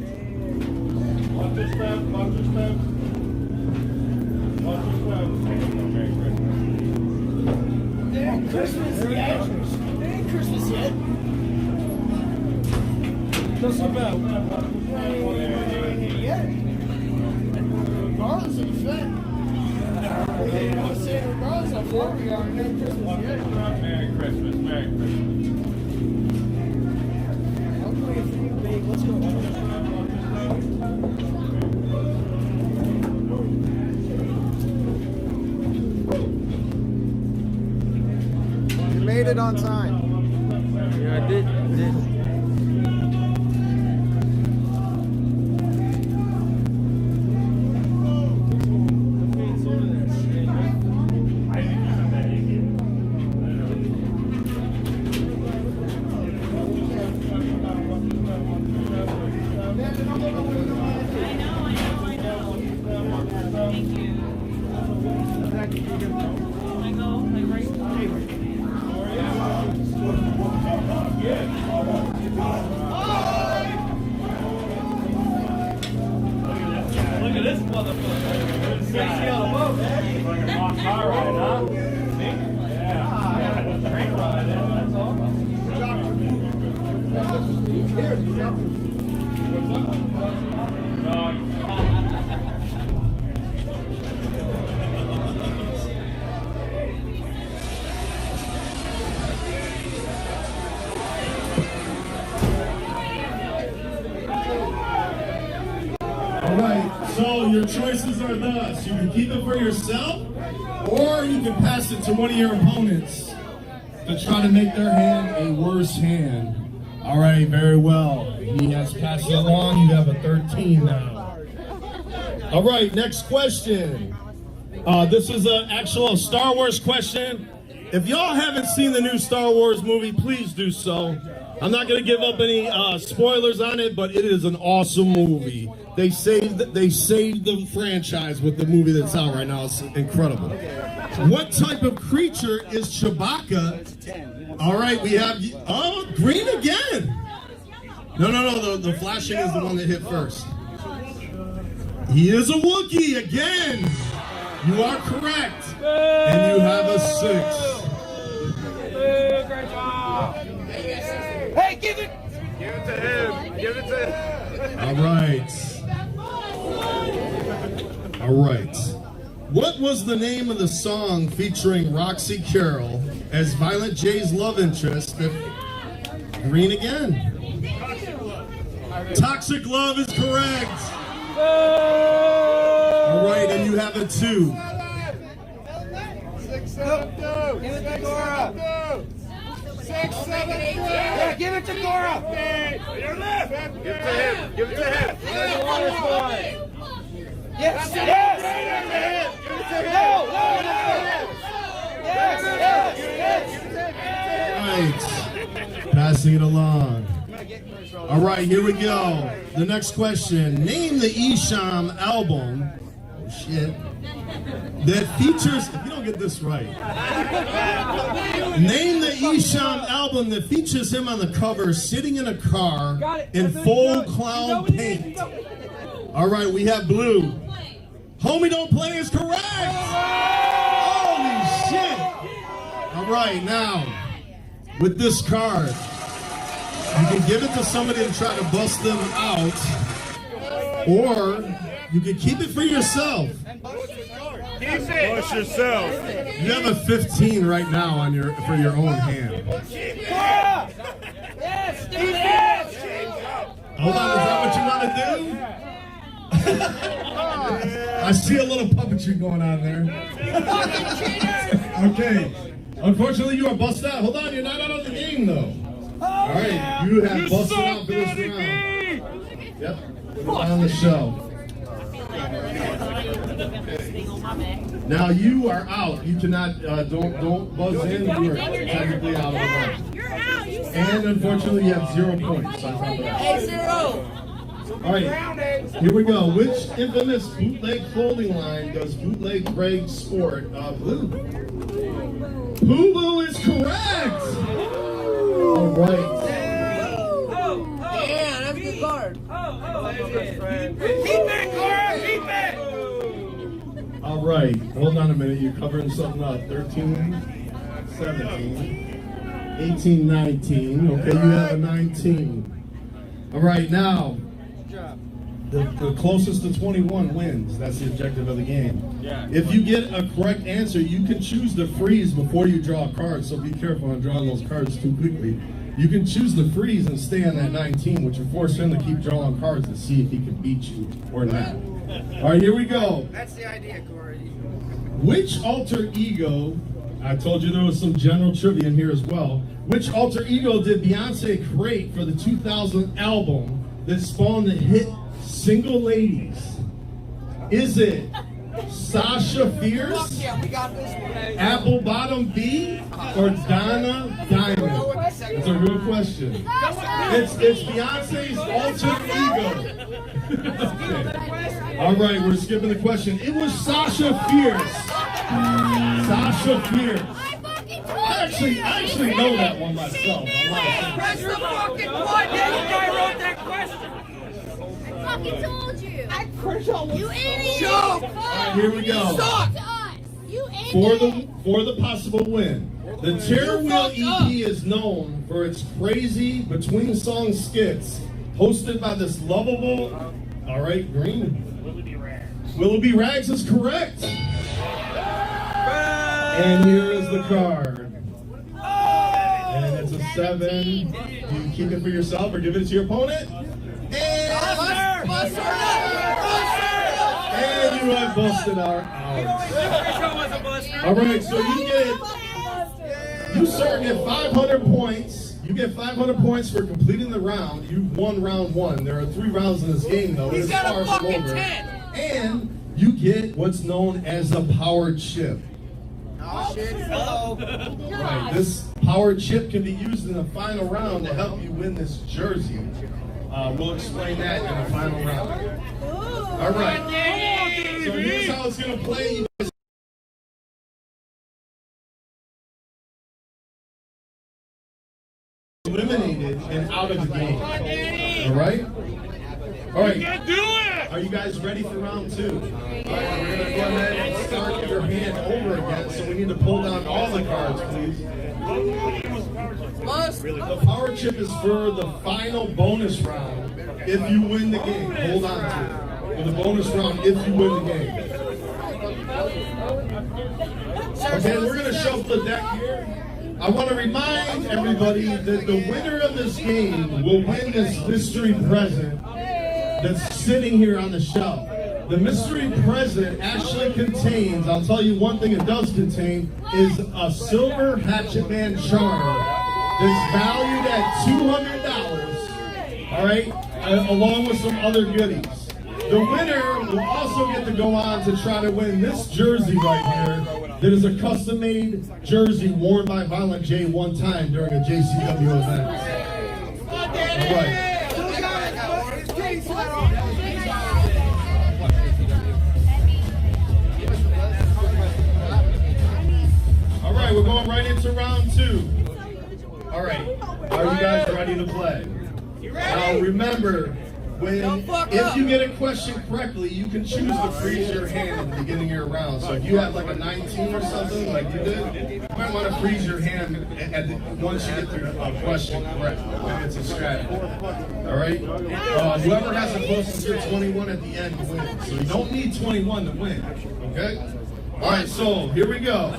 Watch your step, watch your step. Watch your step. It ain't Christmas yet. It ain't Christmas yet. Just about. Yet. Regardless of the fact. I'm saying regardless of where we are, it ain't Christmas yet. Merry Christmas, Merry Christmas. I'm waiting for you, babe. Let's go. You made it on time. Yeah, I did. Look at this motherfucker. Sexy on the boat. Like a rock car ride, huh? Me? Yeah. Train ride, that's all. All right, so your choices are thus. You can keep it for yourself, or you can pass it to one of your opponents to try to make their hand a worse hand. All right, very well. He has passed it along. You have a 13 now. All right, next question. This is an actual Star Wars question. If y'all haven't seen the new Star Wars movie, please do so. I'm not going to give up any spoilers on it, but it is an awesome movie. They saved the franchise with the movie that's out right now. It's incredible. What type of creature is Chewbacca? All right, we have green again. No. The flashing is the one that hit first. He is a Wookiee again. You are correct, and you have a 6. Great job. Hey, give it! Give it to him. Give it to him. All right. What was the name of the song featuring Roxy Carroll as Violent J's love interest? Green again. Toxic Love is correct. All right, and you have a 2. 6, 7, 2. Give it to Cora. 6, 7, 2. Yeah, give it to Cora! Your left. Give it to him. Give it to him. Where's the water slide? Yes! Give it to him. Right. Passing it along. All right, here we go. The next question. Name the Isham album. Oh, shit. That features, if you don't get this right. Name the Isham album that features him on the cover sitting in a car in full clown paint. All right, we have blue. Homie Don't Play is correct. Holy shit. All right, now, with this card, you can give it to somebody to try to bust them out, or you can keep it for yourself. Push yourself. You have a 15 right now on for your own hand. Yes! Yes! Hold on, is that what you want to do? I see a little puppetry going on there. Okay. Unfortunately, you are busted out. Hold on, you're not out of the game, though. All right, you have busted out for this round. Yep, put it on the shelf. Now you are out. You cannot, don't buzz in. You are technically out of the round. You're out. You And unfortunately, you have 0 points on top of that. Hey, 0. All right, here we go. Which infamous bootleg clothing line does Bootleg Greg sport? Blue. Boo is correct. All right. Yeah, that's a good card. Keep it, Cora. Keep it. All right. Hold on a minute. You're covering something up. 13, 17, 18, 19. Okay, you have a 19. All right, now. The closest to 21 wins. That's the objective of the game. Yeah. If you get a correct answer, you can choose to freeze before you draw a card, so be careful on drawing those cards too quickly. You can choose to freeze and stay on that 19, which will force him to keep drawing cards to see if he can beat you or not. All right, here we go. That's the idea, Corey. Which alter ego, I told you there was some general trivia in here as well. Which alter ego did Beyonce create for the 2000 album that spawned the hit Single Ladies? Is it Sasha Fierce, Apple Bottom B, or Donna Diamond? That's a real question. It's Beyonce's alter ego. Okay. All right, we're skipping the question. It was Sasha Fierce. Sasha Fierce. I actually know that one myself. Press the fucking button. That guy wrote that question. I fucking told you. You idiot. All right, here we go. You idiot. For the possible win. The Terror Wheel EP is known for its crazy between-song skits, hosted by this lovable, all right, green. Willoughby Rags is correct. And here is the card. And it's a 7. Do you keep it for yourself or give it to your opponent? And you have busted out. All right, so you sir get 500 points. You get 500 points for completing the round. You won round 1. There are 3 rounds in this game, though. He's got a fucking 10. And you get what's known as a power chip. Oh shit! Hello. Right. This power chip can be used in the final round to help you win this jersey. We'll explain that in the final round. All right. So here's how it's gonna play. You guys eliminated and out of the game. All right. All right. You can do it! Are you guys ready for round 2? All right, we're gonna go ahead and start your hand over again. So we need to pull down all the cards, please. The power chip is for the final bonus round. If you win the game, hold on to it. For the bonus round, if you win the game. Okay, we're gonna shuffle the deck here. I want to remind everybody that the winner of this game will win this mystery present that's sitting here on the shelf. The mystery present actually contains, I'll tell you one thing it does contain, is a silver Hatchet Man charm that's valued at $200, all right, along with some other goodies. The winner will also get to go on to try to win this jersey right here that is a custom-made jersey worn by Violent J one time during a JCW event. All right. All right, we're going right into round 2. All right, are you guys ready to play? Now remember, if you get a question correctly, you can choose to freeze your hand at the beginning of your round. So if you have like a 19 or something like you did, you might want to freeze your hand once you get the question correct. It's a strategy. All right? Whoever has the closest to 21 at the end wins. So you don't need 21 to win. Okay? All right, so here we go.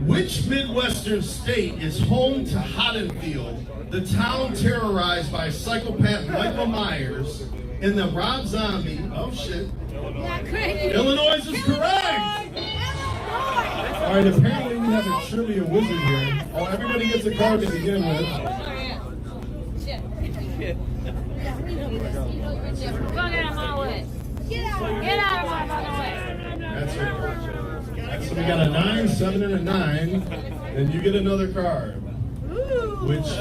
Which Midwestern state is home to Haddonfield, the town terrorized by psychopath Michael Myers and the Rob Zombie? Oh shit. Illinois is correct. All right, apparently we have a trivia wizard here. Oh, everybody gets a card to begin with. Get out of my way. Get out of my fucking way. That's it. So we got a 9, 7, and a 9, and you get another card, which is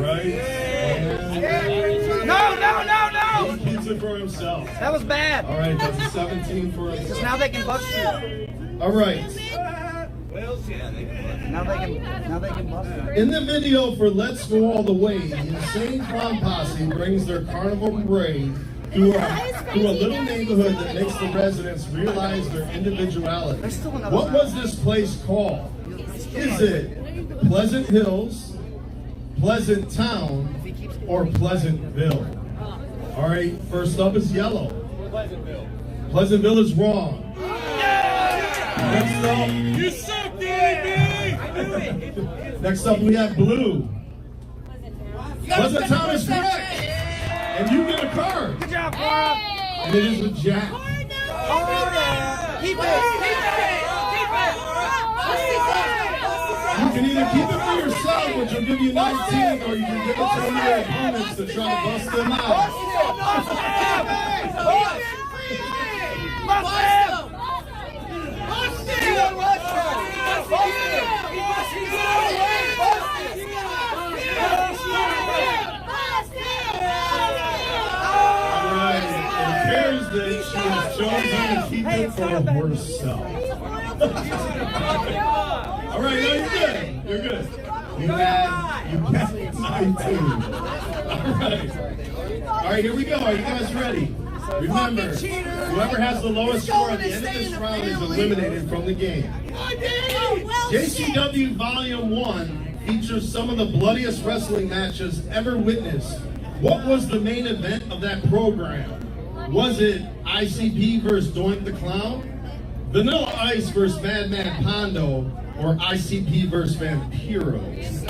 right. No! He keeps it for himself. That was bad. All right, that's a 17 for himself. Because now they can bust you. All right. Now they can bust you. In the video for Let's Go All the Way, the Insane Clown Posse brings their carnival parade through a little neighborhood that makes the residents realize their individuality. What was this place called? Is it Pleasant Hills, Pleasant Town, or Pleasantville? All right, first up is yellow. Pleasantville is wrong. Next up, You suck, baby! next up we have blue. Pleasant Town is correct. And you get a card. Good job, Cora. And it is a jack. Oh, yeah. Keep it. You can either keep it for yourself, which will give you 19, or you can give it to one of your opponents to try to bust them out. Bust him! Fight for a worse self. All right, no, you're good. You're good. You had 19. All right, here we go. Are you guys ready? Remember, whoever has the lowest score at the end of this round is eliminated from the game. JCW Volume 1 features some of the bloodiest wrestling matches ever witnessed. What was the main event of that program? Was it ICP versus Doink the Clown, Vanilla Ice versus Madman Pondo, or ICP versus Vampiros?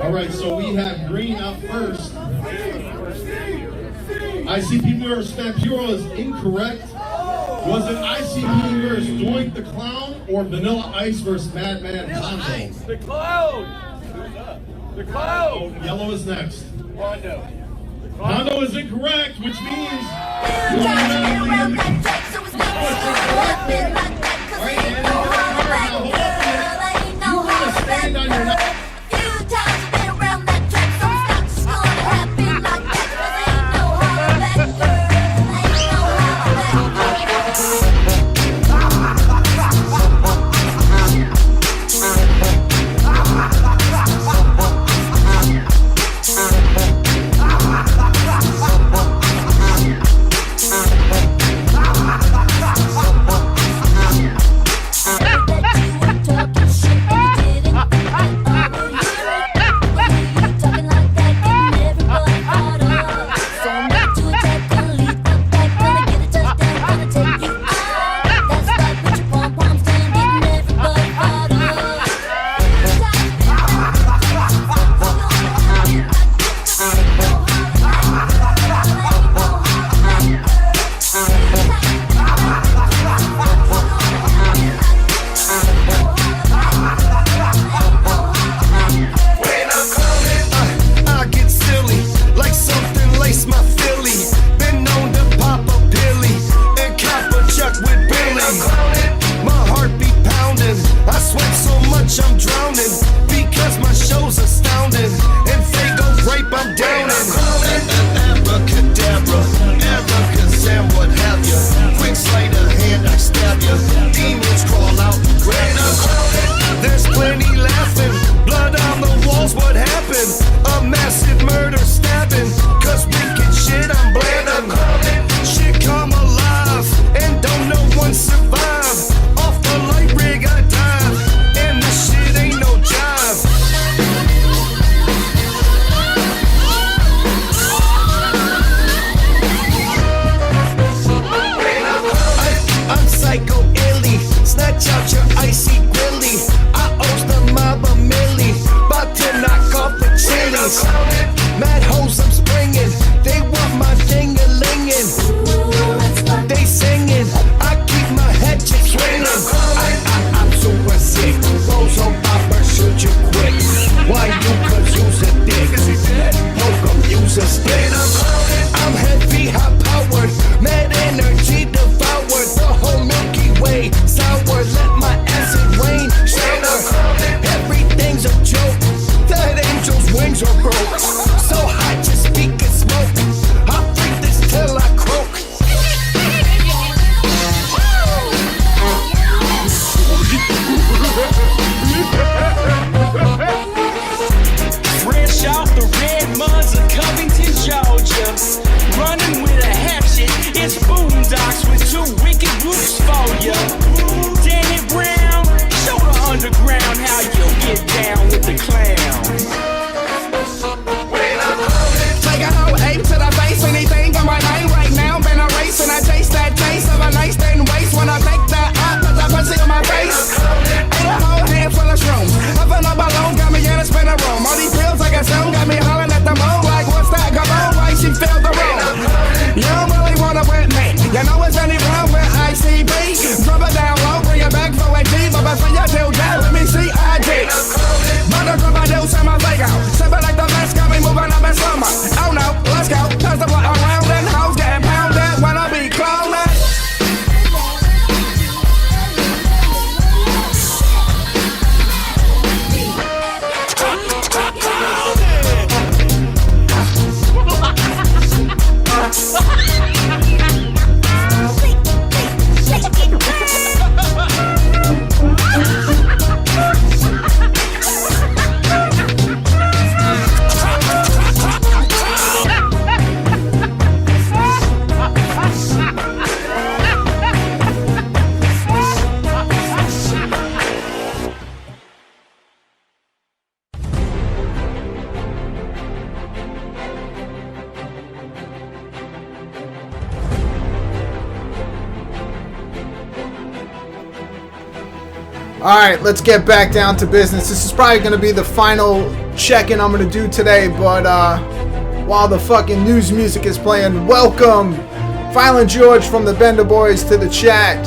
All right, so we have green up first. ICP versus Vampiro is incorrect. Was it ICP versus Doink the Clown or Vanilla Ice versus Madman Pondo? The Cloud! The Cloud! Yellow is next. Pondo. Pondo is incorrect, which means stand on your Mad hoes, I'm springing. They want my ding-a-lingin'. They singing. I keep my head just swinging. I'm super sick. Rose on popper, shoot you quick. Why you could use a dick? Poke 'em, use a stick. I'm heavy, high-powered. Mad energy devoured. The whole Milky Way sour. Let my acid rain shower. Everything's a joke. That angel's wings are broke. So hot, just speak and smoke. I'll freak this till I croak. Fresh off the red muds of Covington, Georgia. Running with a hatchet, it's boondocks with two wicked roots for ya. Danny Brown, show the underground how you get down with the clown. Take a whole ape to the face, anything on my name right now. Been a race and I taste that taste of a nice thin waist when I take that up, cause I pussy on my face. Ate a whole handful of shrooms. I feel a balloon, got me in a spinner room. All these pills I got some, got me hollering at the moon. Like, what's that? Come on, why she filled the room? You don't really wanna with me. You know it's any wrong with ICB. Drop it down low, bring it back for a G. But before you do that, let me see ID. Mother drop my deuce in my leg. Alright, let's get back down to business. This is probably going to be the final check-in I'm going to do today, but while the fucking news music is playing, welcome Violent George from the Bender Boys to the chat.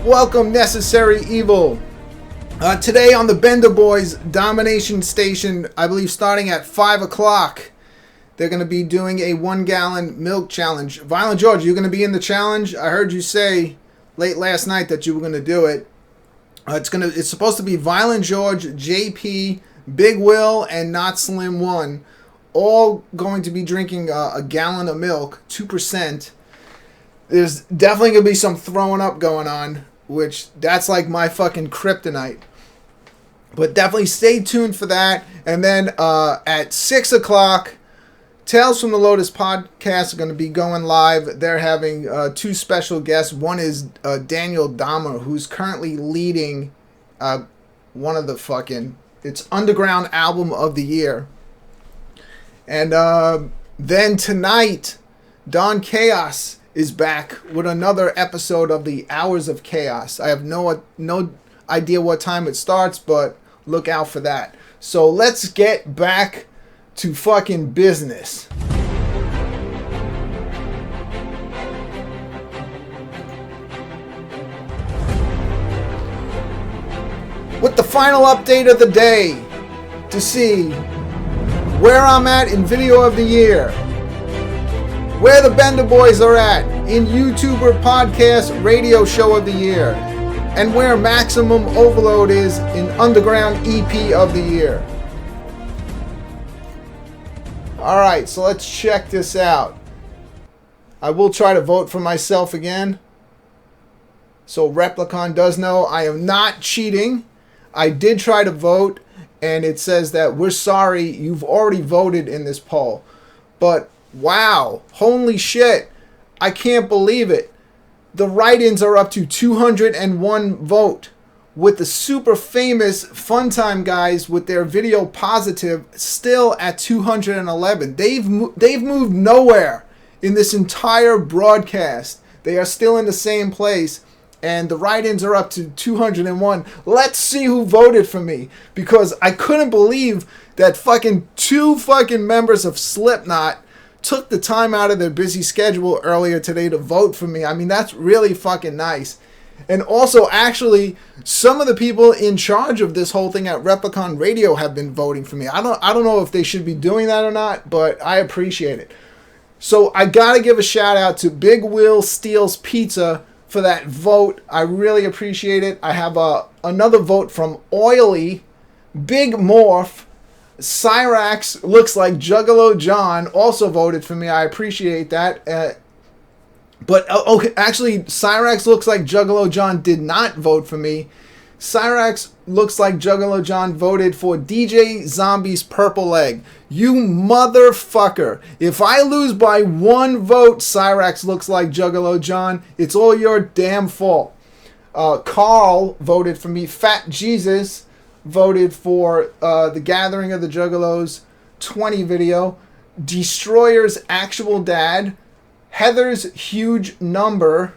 Welcome Necessary Evil. Today on the Bender Boys Domination Station, I believe starting at 5 o'clock, they're going to be doing a 1-gallon milk challenge. Violent George, you're going to be in the challenge? I heard you say late last night that you were going to do it. It's supposed to be Violent George, JP, Big Will, and Not Slim 1, all going to be drinking a gallon of milk, 2%. There's definitely going to be some throwing up going on, which that's like my fucking kryptonite. But definitely stay tuned for that. And then at 6 o'clock, Tales from the Lotus podcast are going to be going live. They're having 2 special guests. One is Daniel Dahmer, who's currently leading one of the fucking... It's Underground Album of the Year. And then tonight, Don Chaos is back with another episode of the Hours of Chaos. I have no idea what time it starts, but look out for that. So let's get back to fucking business. With the final update of the day to see where I'm at in Video of the Year, where the Bender Boys are at in YouTuber Podcast Radio Show of the Year, and where Maximum Overload is in Underground EP of the Year. Alright, so let's check this out. I will try to vote for myself again. So Replicon does know I am not cheating. I did try to vote, and it says that we're sorry, you've already voted in this poll. But wow, holy shit, I can't believe it. The write-ins are up to 201 vote, with the super famous Funtime guys with their video positive still at 211. They've moved nowhere in this entire broadcast. They are still in the same place, and the write-ins are up to 201. Let's see who voted for me, because I couldn't believe that fucking 2 fucking members of Slipknot took the time out of their busy schedule earlier today to vote for me. I mean, that's really fucking nice. And also, actually, some of the people in charge of this whole thing at Replicon Radio have been voting for me. I don't know if they should be doing that or not, but I appreciate it. So I gotta give a shout out to Big Will Steals Pizza for that vote. I really appreciate it. I have another vote from Oily, Big Morph, Cyrax looks like Juggalo John also voted for me. I appreciate that. But actually, Cyrax looks like Juggalo John did not vote for me. Cyrax looks like Juggalo John voted for DJ Zombie's Purple Leg. You motherfucker. If I lose by 1 vote, Cyrax looks like Juggalo John, it's all your damn fault. Carl voted for me. Fat Jesus voted for the Gathering of the Juggalos 20 video. Destroyer's Actual Dad. Heather's Huge Number.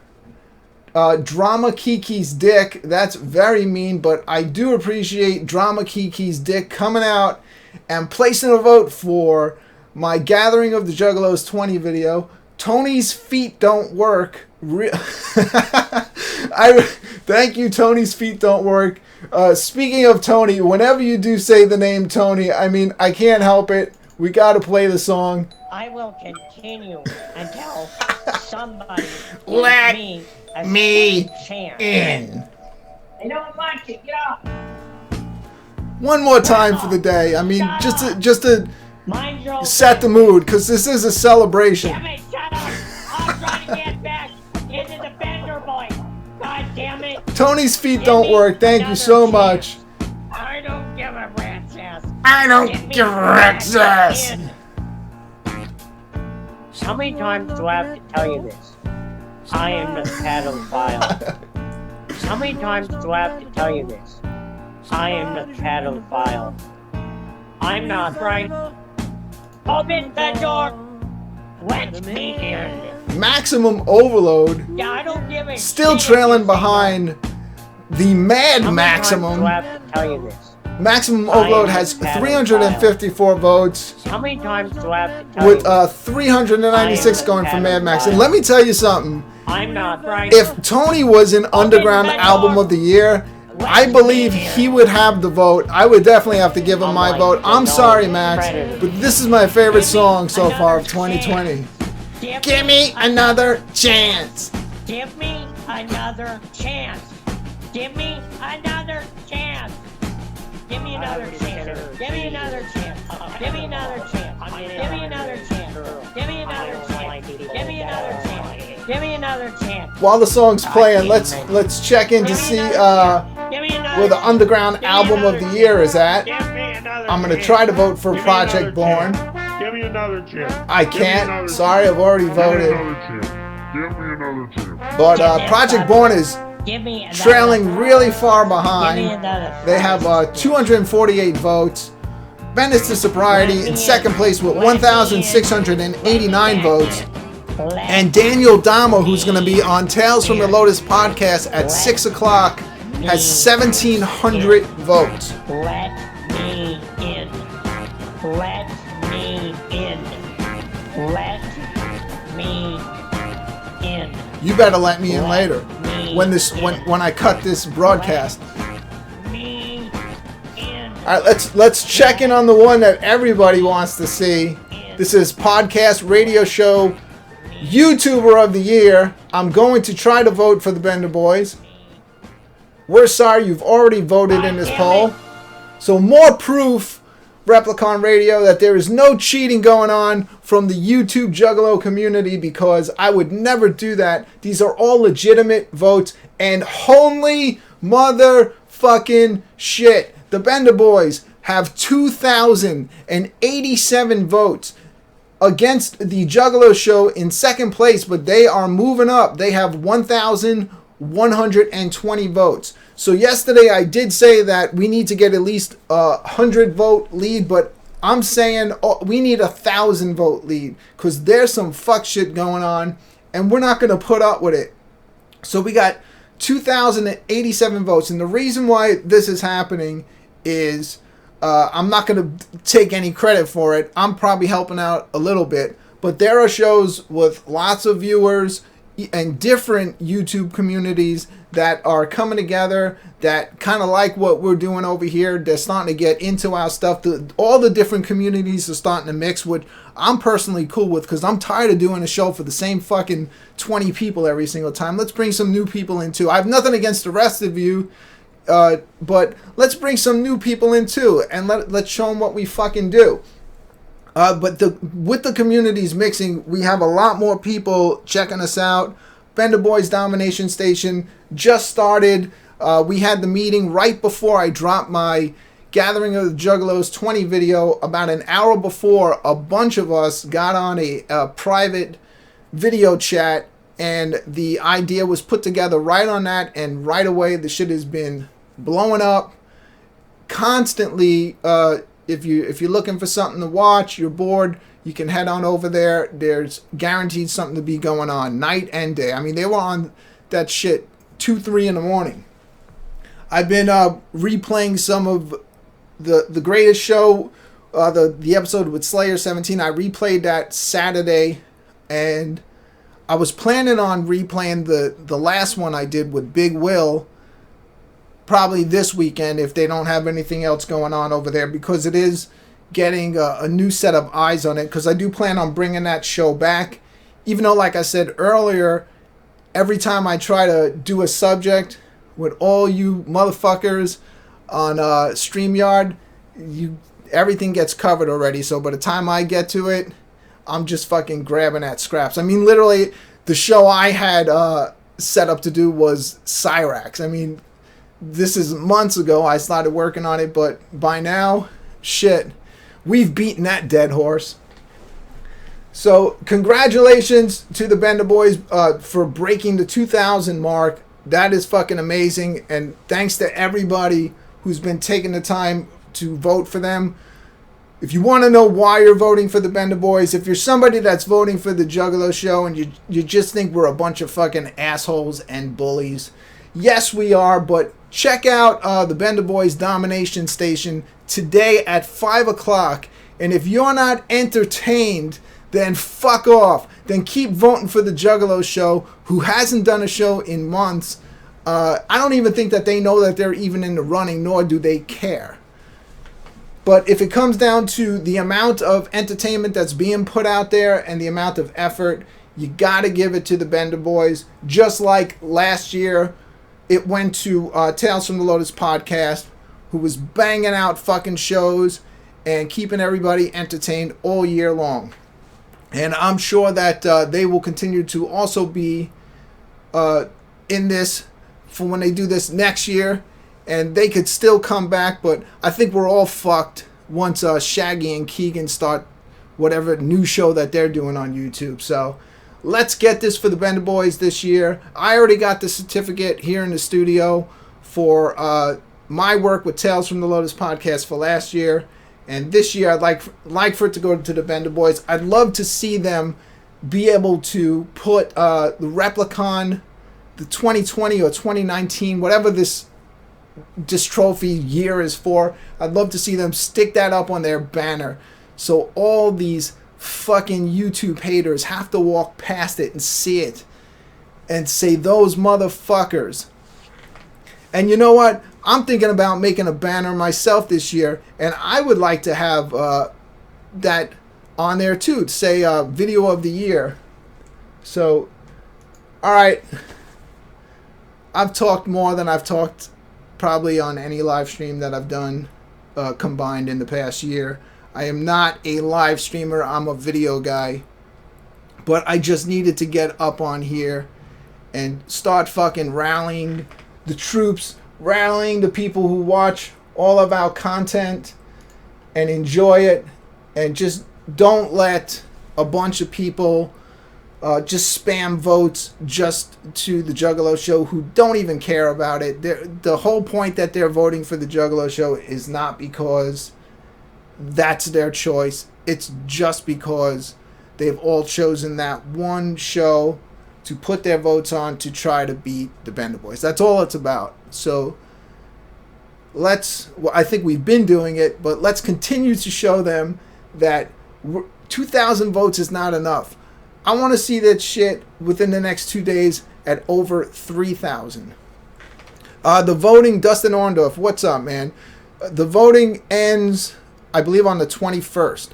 Drama Kiki's Dick. That's very mean, but I do appreciate Drama Kiki's Dick coming out and placing a vote for my Gathering of the Juggalos 20 video. Tony's Feet Don't Work. Thank you, Tony's Feet Don't Work. Speaking of Tony, whenever you do say the name Tony, I mean, I can't help it. We gotta play the song. I will continue until somebody Let gives me a chance. in. I don't want to get up. One more time for the day. I mean, just to Mind your own set the mood, because this is a celebration. Damn it, shut up! I'm trying to get back into the Bender Boys. God damn it! Tony's Feet Don't Work. Thank you so much. I don't give a rat's ass. I don't give a rat's ass. How many times do I have to tell you this? I am the pedophile. How many times do I have to tell you this? I am the pedophile. I'm not right. Open the door. Let me in. Maximum Overload Yeah, I don't give a still shit. trailing behind The Mad How many Maximum. times do I have to tell you this? Maximum Overload has 354 votes, How many times do I have to tell you with this? 396 going for Mad Max. And let me tell you something. I'm not right. If Tony was an Underground Album of the Year, I believe he would have the vote. I would definitely have to give him my vote. I'm sorry, Max, but this is my favorite song so far of 2020. Give me another chance. Give me another chance. Give me another chance. Give me another chance. Give me another chance. Give me another chance. Give me another chance. Give me another chance. Give me another chance. Give me another chance. While the song's playing, let's check in to see where the Underground Album of the Year is at. I'm gonna try to vote for Project Born. Give me another chance. I can't. Sorry, I've already voted. Give me another chance. But Project Born is Give me another. trailing really far Give me behind. another. They have 248 votes. Menace to Sobriety in second place with 1,689 votes. And Daniel Damo, who's going to be on Tales from the Lotus podcast at 6 o'clock, has 1,700 votes. Let me in. Let me in. Let me in. You better let me in later when I cut this broadcast. Me in. All right, let's check in on the one that everybody wants to see. This is podcast radio show YouTuber of the Year. I'm going to try to vote for the Bender Boys. We're sorry you've already voted in this poll. So more proof, Replicon Radio, that there is no cheating going on from the YouTube Juggalo community, because I would never do that. These are all legitimate votes, and holy motherfucking shit. The Bender Boys have 2,087 votes against the Juggalo Show in second place, but they are moving up. They have 1,120 votes. So yesterday I did say that we need to get at least a 100 vote lead, but I'm saying we need 1,000 vote lead, because there's some fuck shit going on and we're not going to put up with it. So we got 2,087 votes, and the reason why this is happening is I'm not going to take any credit for it. I'm probably helping out a little bit, but there are shows with lots of viewers and different YouTube communities that are coming together that kind of like what we're doing over here. They're starting to get into our stuff. All the different communities are starting to mix, which I'm personally cool with, because I'm tired of doing a show for the same fucking 20 people every single time. Let's bring some new people in too. I have nothing against the rest of you, but let's bring some new people in too, and let's show them what we fucking do. But with the communities mixing, we have a lot more people checking us out. Bender Boys Domination Station just started. We had the meeting right before I dropped my Gathering of the Juggalos 20 video. About an hour before, a bunch of us got on a private video chat, and the idea was put together right on that, and right away the shit has been blowing up constantly. If you're looking for something to watch, you're bored, you can head on over there. There's guaranteed something to be going on night and day. I mean, they were on that shit 2-3 in the morning. I've been replaying some of the greatest show, the episode with Slayer 17. I replayed that Saturday, and I was planning on replaying the last one I did with Big Will probably this weekend if they don't have anything else going on over there, because it is getting a new set of eyes on it, because I do plan on bringing that show back, even though, like I said earlier, every time I try to do a subject with all you motherfuckers on StreamYard, everything gets covered already. So by the time I get to it, I'm just fucking grabbing at scraps. I mean, literally, the show I had set up to do was Cyrax. I mean, this is months ago I started working on it, but by now, shit, we've beaten that dead horse. So congratulations to the Bender Boys for breaking the 2,000 mark. That is fucking amazing, and thanks to everybody who's been taking the time to vote for them. If you want to know why you're voting for the Bender Boys, if you're somebody that's voting for the Juggalo Show and you just think we're a bunch of fucking assholes and bullies, yes we are, but check out the Bender Boys Domination Station today at 5 o'clock. And if you're not entertained, then fuck off. Then keep voting for the Juggalo Show, who hasn't done a show in months. I don't even think that they know that they're even in the running, nor do they care. But if it comes down to the amount of entertainment that's being put out there and the amount of effort, you got to give it to the Bender Boys. Just like last year, it went to Tales from the Lotus podcast, who was banging out fucking shows and keeping everybody entertained all year long. And I'm sure that they will continue to also be in this for when they do this next year. And they could still come back, but I think we're all fucked once Shaggy and Keegan start whatever new show that they're doing on YouTube. So let's get this for the Bender Boys this year. I already got the certificate here in the studio for my work with Tales from the Lotus podcast for last year. And this year I'd like for it to go to the Bender Boys. I'd love to see them be able to put the Replicon, the 2020 or 2019, whatever this trophy year is for. I'd love to see them stick that up on their banner so all these fucking YouTube haters have to walk past it and see it and say, those motherfuckers. And you know what? I'm thinking about making a banner myself this year, and I would like to have that on there too, to say video of the year. So, alright, I've talked more than I've talked probably on any live stream that I've done combined in the past year. I am not a live streamer, I'm a video guy. But I just needed to get up on here and start fucking rallying the troops, rallying the people who watch all of our content and enjoy it, and just don't let a bunch of people just spam votes just to the Juggalo Show who don't even care about it. The whole point that they're voting for the Juggalo Show is not because that's their choice. It's just because they've all chosen that one show to put their votes on to try to beat the Bender Boys. That's all it's about. So I think we've been doing it, but let's continue to show them that 2,000 votes is not enough. I want to see that shit within the next 2 days at over 3,000. The voting, Dustin Orndorff, what's up, man? The voting ends, I believe, on the 21st.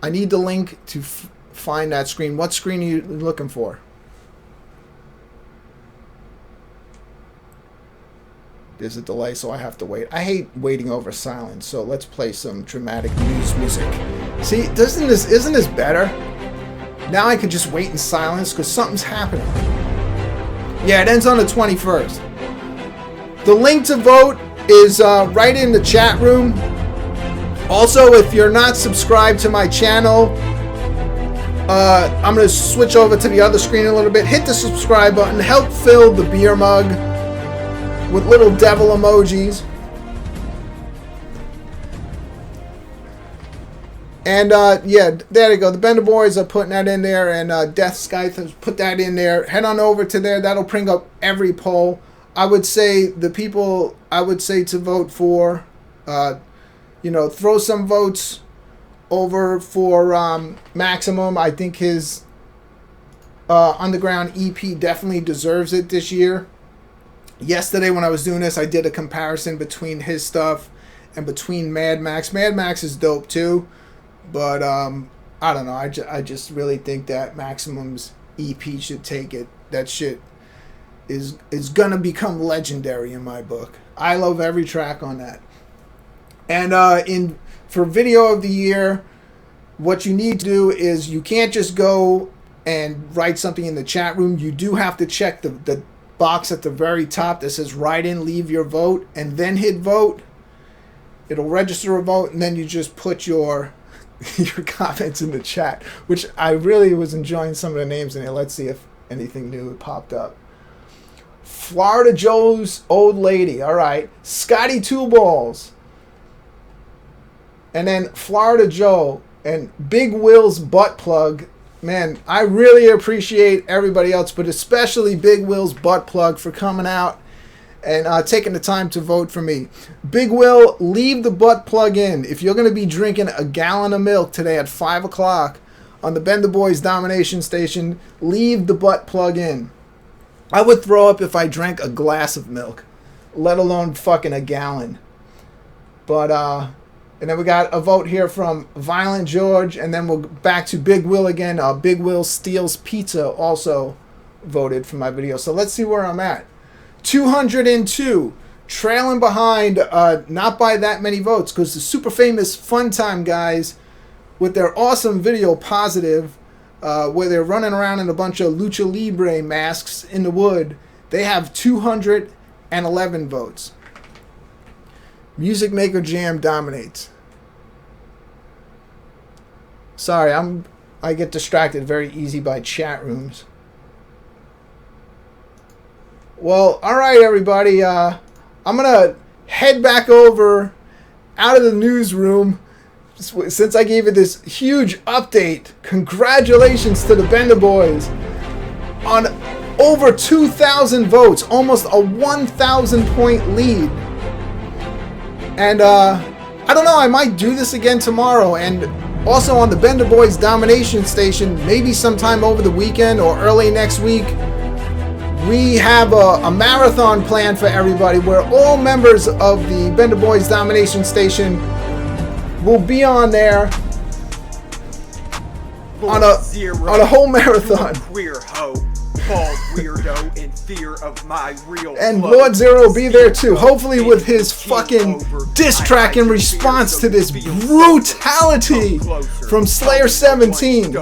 I need the link to find that screen. What screen are you looking for? There's a delay, so I have to wait. I hate waiting over silence, so let's play some dramatic news music. See, isn't this better? Now I can just wait in silence because something's happening. Yeah, it ends on the 21st. The link to vote is right in the chat room. Also, if you're not subscribed to my channel, I'm going to switch over to the other screen a little bit. Hit the subscribe button. Help fill the beer mug with little devil emojis. And yeah, there you go. The Bender Boys are putting that in there, and Death Scythe has put that in there. Head on over to there. That'll bring up every poll. I would say the people I would say to vote for, throw some votes over for Maximum. I think his Underground EP definitely deserves it this year. Yesterday when I was doing this, I did a comparison between his stuff and between Mad Max. Mad Max is dope too. But, I don't know. I just really think that Maximum's EP should take it. That shit is going to become legendary in my book. I love every track on that. And for Video of the Year, what you need to do is you can't just go and write something in the chat room. You do have to check the box at the very top that says write in, leave your vote, and then hit vote. It'll register a vote, and then you just put your comments in the chat, which I really was enjoying some of the names in here. Let's see if anything new popped up. Florida Joe's Old Lady. All right. Scotty Two Balls. And then Florida Joe and Big Will's Butt Plug. Man, I really appreciate everybody else, but especially Big Will's Butt Plug for coming out and taking the time to vote for me. Big Will, leave the butt plug in. If you're going to be drinking a gallon of milk today at 5 o'clock on the Bend the Boys Domination Station, leave the butt plug in. I would throw up if I drank a glass of milk, let alone fucking a gallon. But, and then we got a vote here from Violent George, and then we'll back to Big Will again. Big Will Steals Pizza also voted for my video. So let's see where I'm at. 202, trailing behind, not by that many votes, because the super famous Fun Time guys, with their awesome video Positive, where they're running around in a bunch of lucha libre masks in the wood, they have 211 votes. Music Maker Jam dominates. Sorry, I get distracted very easy by chat rooms. Well, all right, everybody. I'm gonna head back over out of the newsroom since I gave you this huge update. Congratulations to the Bender Boys on over 2,000 votes, almost a 1,000 point lead. And I don't know, I might do this again tomorrow, and also on the Bender Boys Domination Station, maybe sometime over the weekend or early next week, we have a marathon planned for everybody where all members of the Bender Boys Domination Station will be on there on a whole marathon. Queer hoe, bald weirdo in fear of my real and flow. Lord Zero will be there too, hopefully with his fucking diss track in response to this brutality from Slayer 17.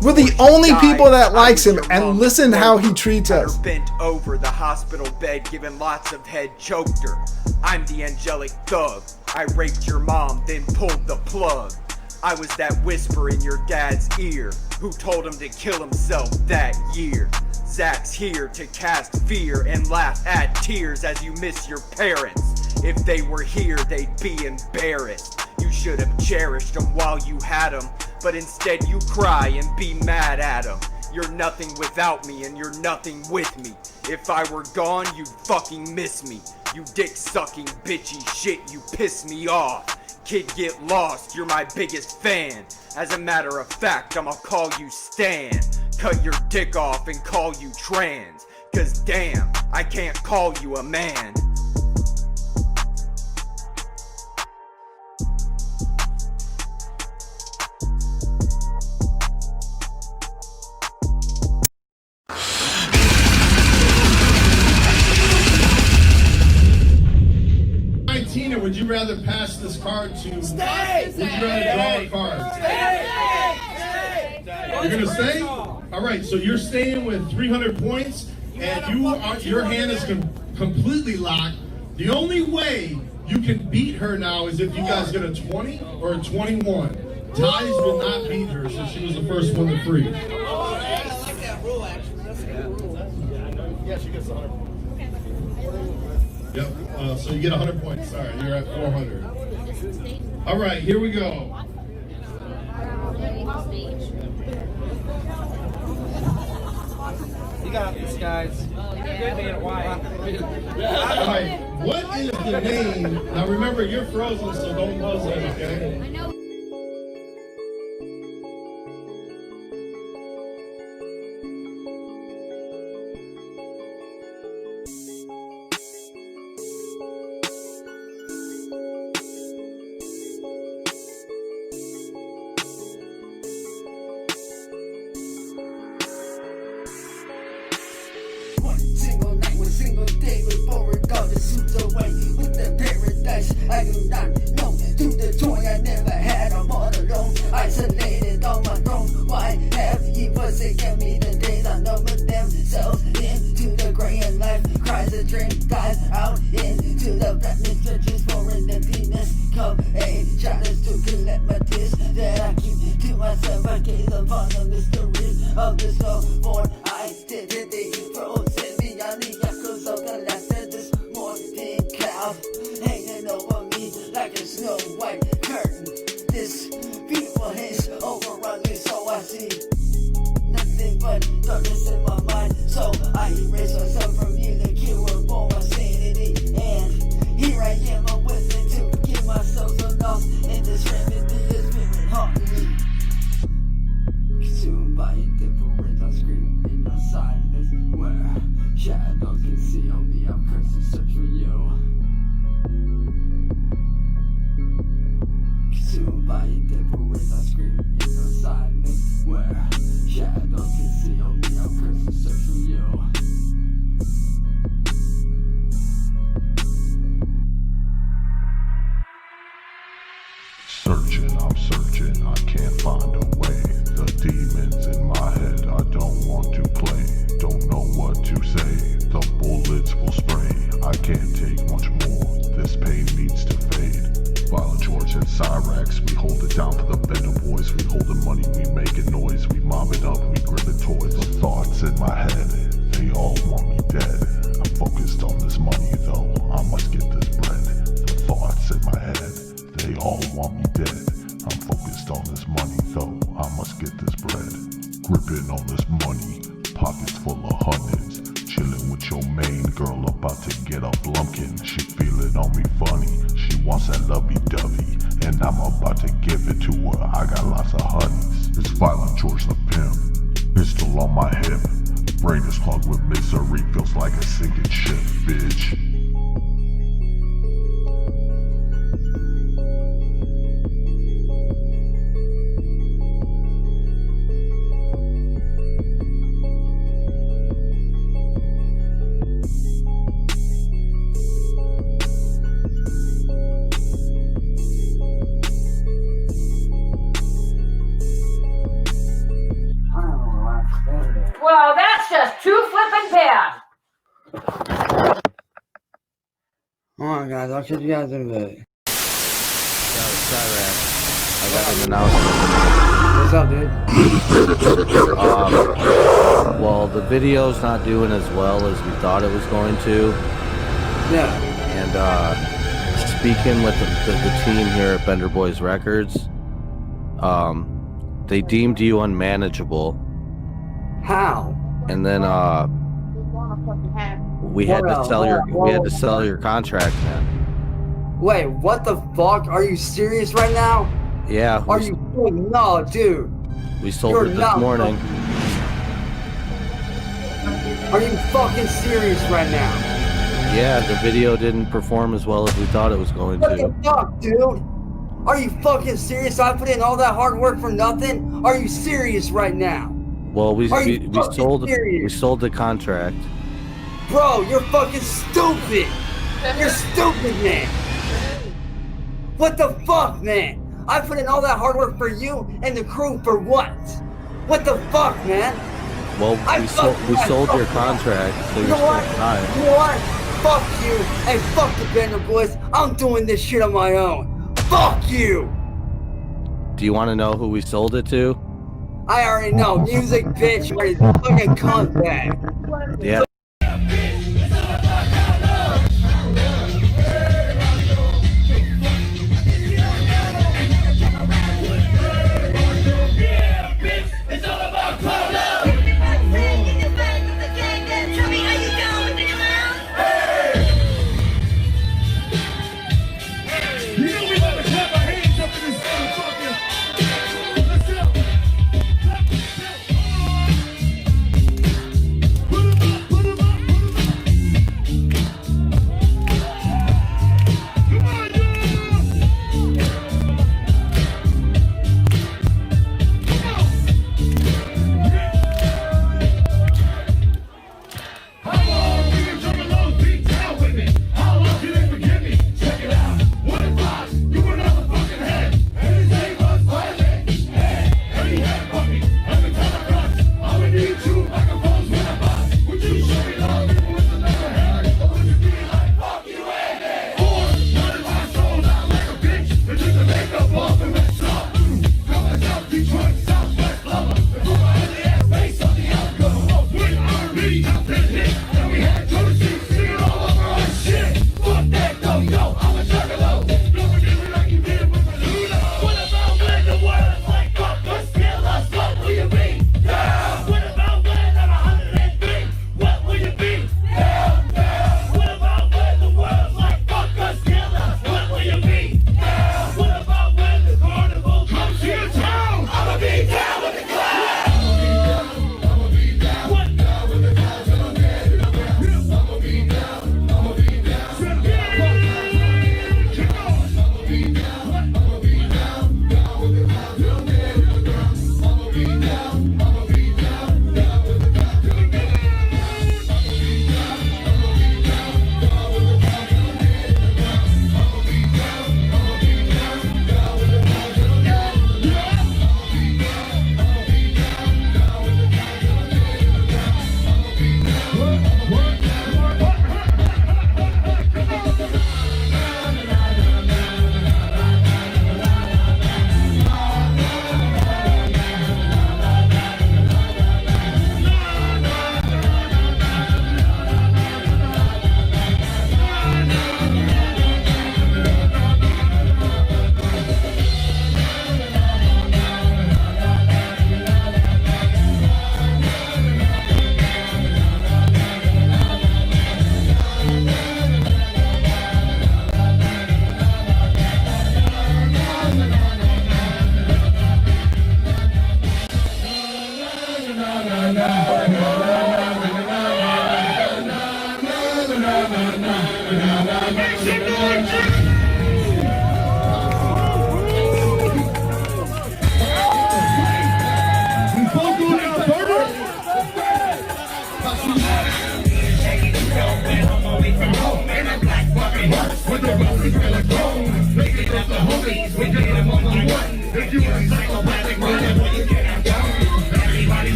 We're the only people that likes him, and listen how he treats us. Bent over the hospital bed, giving lots of head, choked her. I'm the angelic thug. I raped your mom, then pulled the plug. I was that whisper in your dad's ear, who told him to kill himself that year. Zach's here to cast fear and laugh at tears as you miss your parents. If they were here, they'd be embarrassed. You should have cherished them while you had them, but instead you cry and be mad at them. You're nothing without me and you're nothing with me. If I were gone, you'd fucking miss me. You dick-sucking bitchy shit, you piss me off. Kid, get lost, you're my biggest fan. As a matter of fact, I'ma call you Stan. Cut your dick off and call you trans. Cause damn, I can't call you a man. Tina, would you rather pass this card to? Stay! Would you rather draw a card? Stay! You're gonna stay? All right. So you're staying with 300 points, and your hand is completely locked. The only way you can beat her now is if you guys get a 20 or a 21. Ties will not beat her since she was the first one to freeze. I like that rule, actually. That's a good rule. Yeah, she gets 100. Yep, so you get 100 points. Sorry, you're at 400. All right, here we go. You got this, guys. Good man, why? All right, what is the name? Now remember, you're frozen, so don't buzz in, okay? I do not know. To the joy I never had, I'm all alone. Isolated on my throne. Why have you forsaken me? The days I number themselves into the gray and life. Cries a drink, dies out into the blackness. Searches for an emptiness. Come a challenge to collect my tears that I keep to myself. I gaze upon the mysteries of this love. For identity frozen beyond the echoes of the last of this morning cloud. Hanging over me like a snow white curtain. This beautiful haze overrun me, so I see nothing but darkness in my mind. So I erase myself from you, the cure for my sin. consumed by a devil as I scream in the silence where shadows conceal me. I'm cursed to search for you. Searching, I'm searching, I can't find a way. The demons in my head, I don't want to play. Don't know what to say, the bullets will spray. I can't take much more, this pain needs to fade. Violent George and Cyrax, we hold it down for the Bender boys. We hold the money, we making noise, we mob it up, we gripping toys. The thoughts in my head, they all want me dead. I'm focused on this money though, I must get this bread. The thoughts in my head, they all want me dead. I'm focused on this money though, I must get this bread. Gripping on this money, pockets full of hundreds. Chilling with your main girl, about to get up lumpkin. She feeling on me funny, she wants that lovey-dovey, and I'm about to give it to her, I got lots of honeys. It's Violent George the Pimp, pistol on my hip. Brain is clogged with misery, feels like a sinking ship, bitch. Well, that's just too flippin' bad. Alright guys, I'll catch you guys in a bit. I got an announcement. What's up, dude? Well, the video's not doing as well as we thought it was going to. Yeah. And speaking with the team here at Bender Boys Records, they deemed you unmanageable. How? And then we had to sell your contract, man. Wait, what the fuck? Are you serious right now? Yeah. Are you? No, dude. We sold it this morning. Are you fucking serious right now? Yeah, the video didn't perform as well as we thought it was going to. What the fuck, dude? Are you fucking serious? I put in all that hard work for nothing? Are you serious right now? Well, we sold the contract. Bro, you're fucking stupid. You're stupid, man. What the fuck, man? I put in all that hard work for you and the crew for what? What the fuck, man? Well, we sold your contract, so you're still tired. You know what? Fuck you and fuck the Bender Boys. I'm doing this shit on my own. Fuck you. Do you want to know who we sold it to? I already know. Music, bitch. Fucking cunt bag. Yeah. Put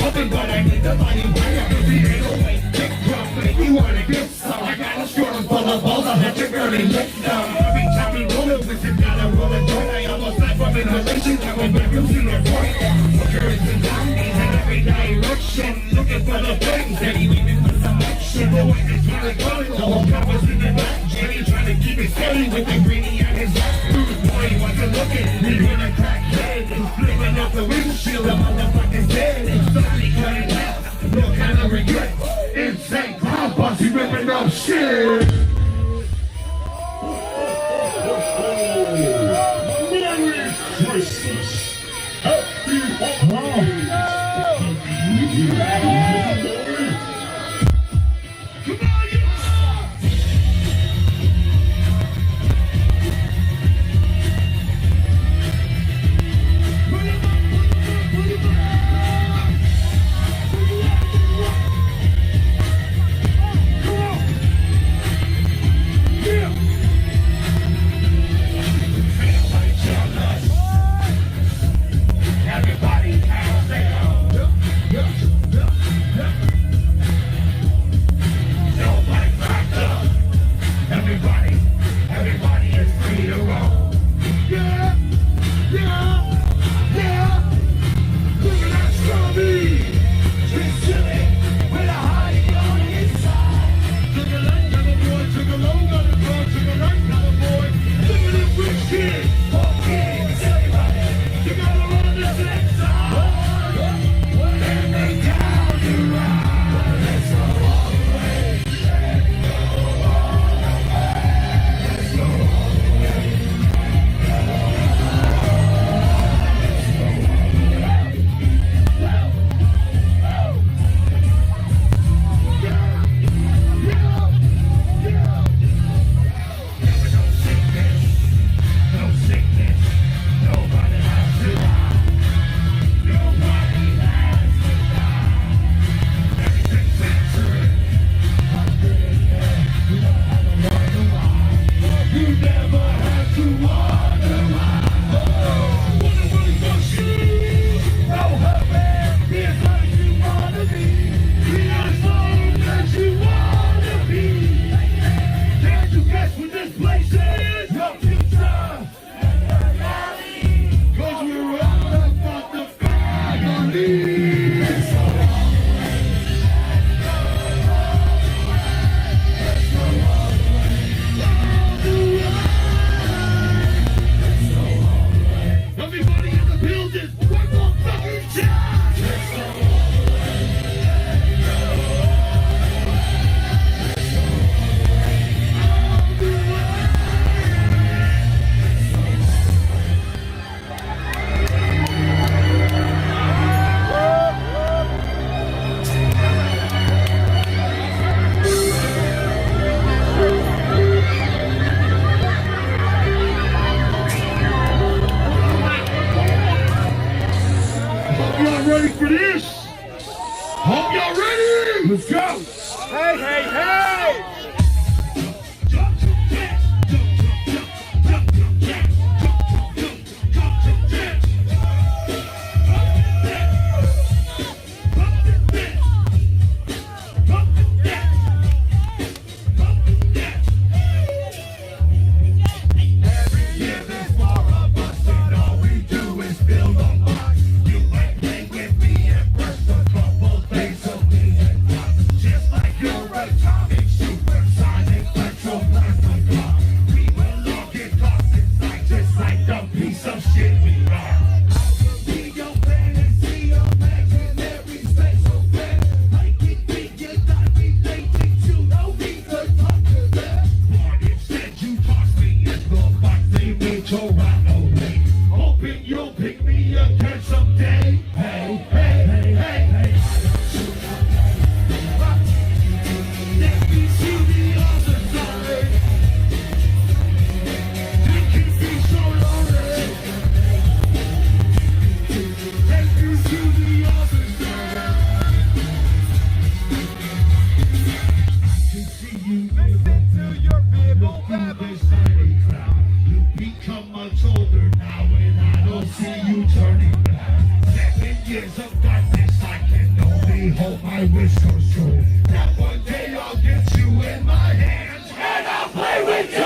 pumping, but I need the money. Why I can be 808, kick drum, make you wanna get some. I got a storm full of balls, I'll let your girlie lick down. Every time we roll it, with you gotta roll it joint. I almost left from inhalation, coming back from senior point. Curves and zombies in every direction, looking for the things that he leaving for some action. The way this really going, the whole covers in the back. Jenny trying to keep it steady with the greenie on his back. Boy, he wasn't looking, he been a crackhead. He's flipping off the windshield, the motherfucker's dead. He's slowly cutting left, no kind of regret. Insane crowd boss, he ripping up shit. Merry Christmas. Happy holidays. Come on, you. Everybody calm down. Nobody backed up. Everybody is free to roll. Yeah. Look at that strawberry. Just chillin' with a hottie on the inside. Took a left, got a boy. Took a low, got a girl. Took a right, got a boy. Look at this rich kid. Okay, everybody. You gotta run this next side. And they down you ride. Let's go all the way. Let's go all the way. Let's go all the way. No sickness, nobody has to die. Nobody has to die. Everything's answering. You don't have to wonder why. You never have to wonder why. Wanna really go shoot? No hurry, be as hard as you wanna be. Be as long as you wanna be. Can't you guess what this place is? Your future. Cause we're all about the family. Everybody in the building, one more fucking time. Hope y'all ready for this? Hope y'all ready? Let's go. Hey, hey, hey! Every year there's more of us, and all we do is build a box. You ain't playing with me and first a couple days a week. Just like you're a comic shoot. only hope my wish comes true. That one day I'll get you in my hands and I'll play with you.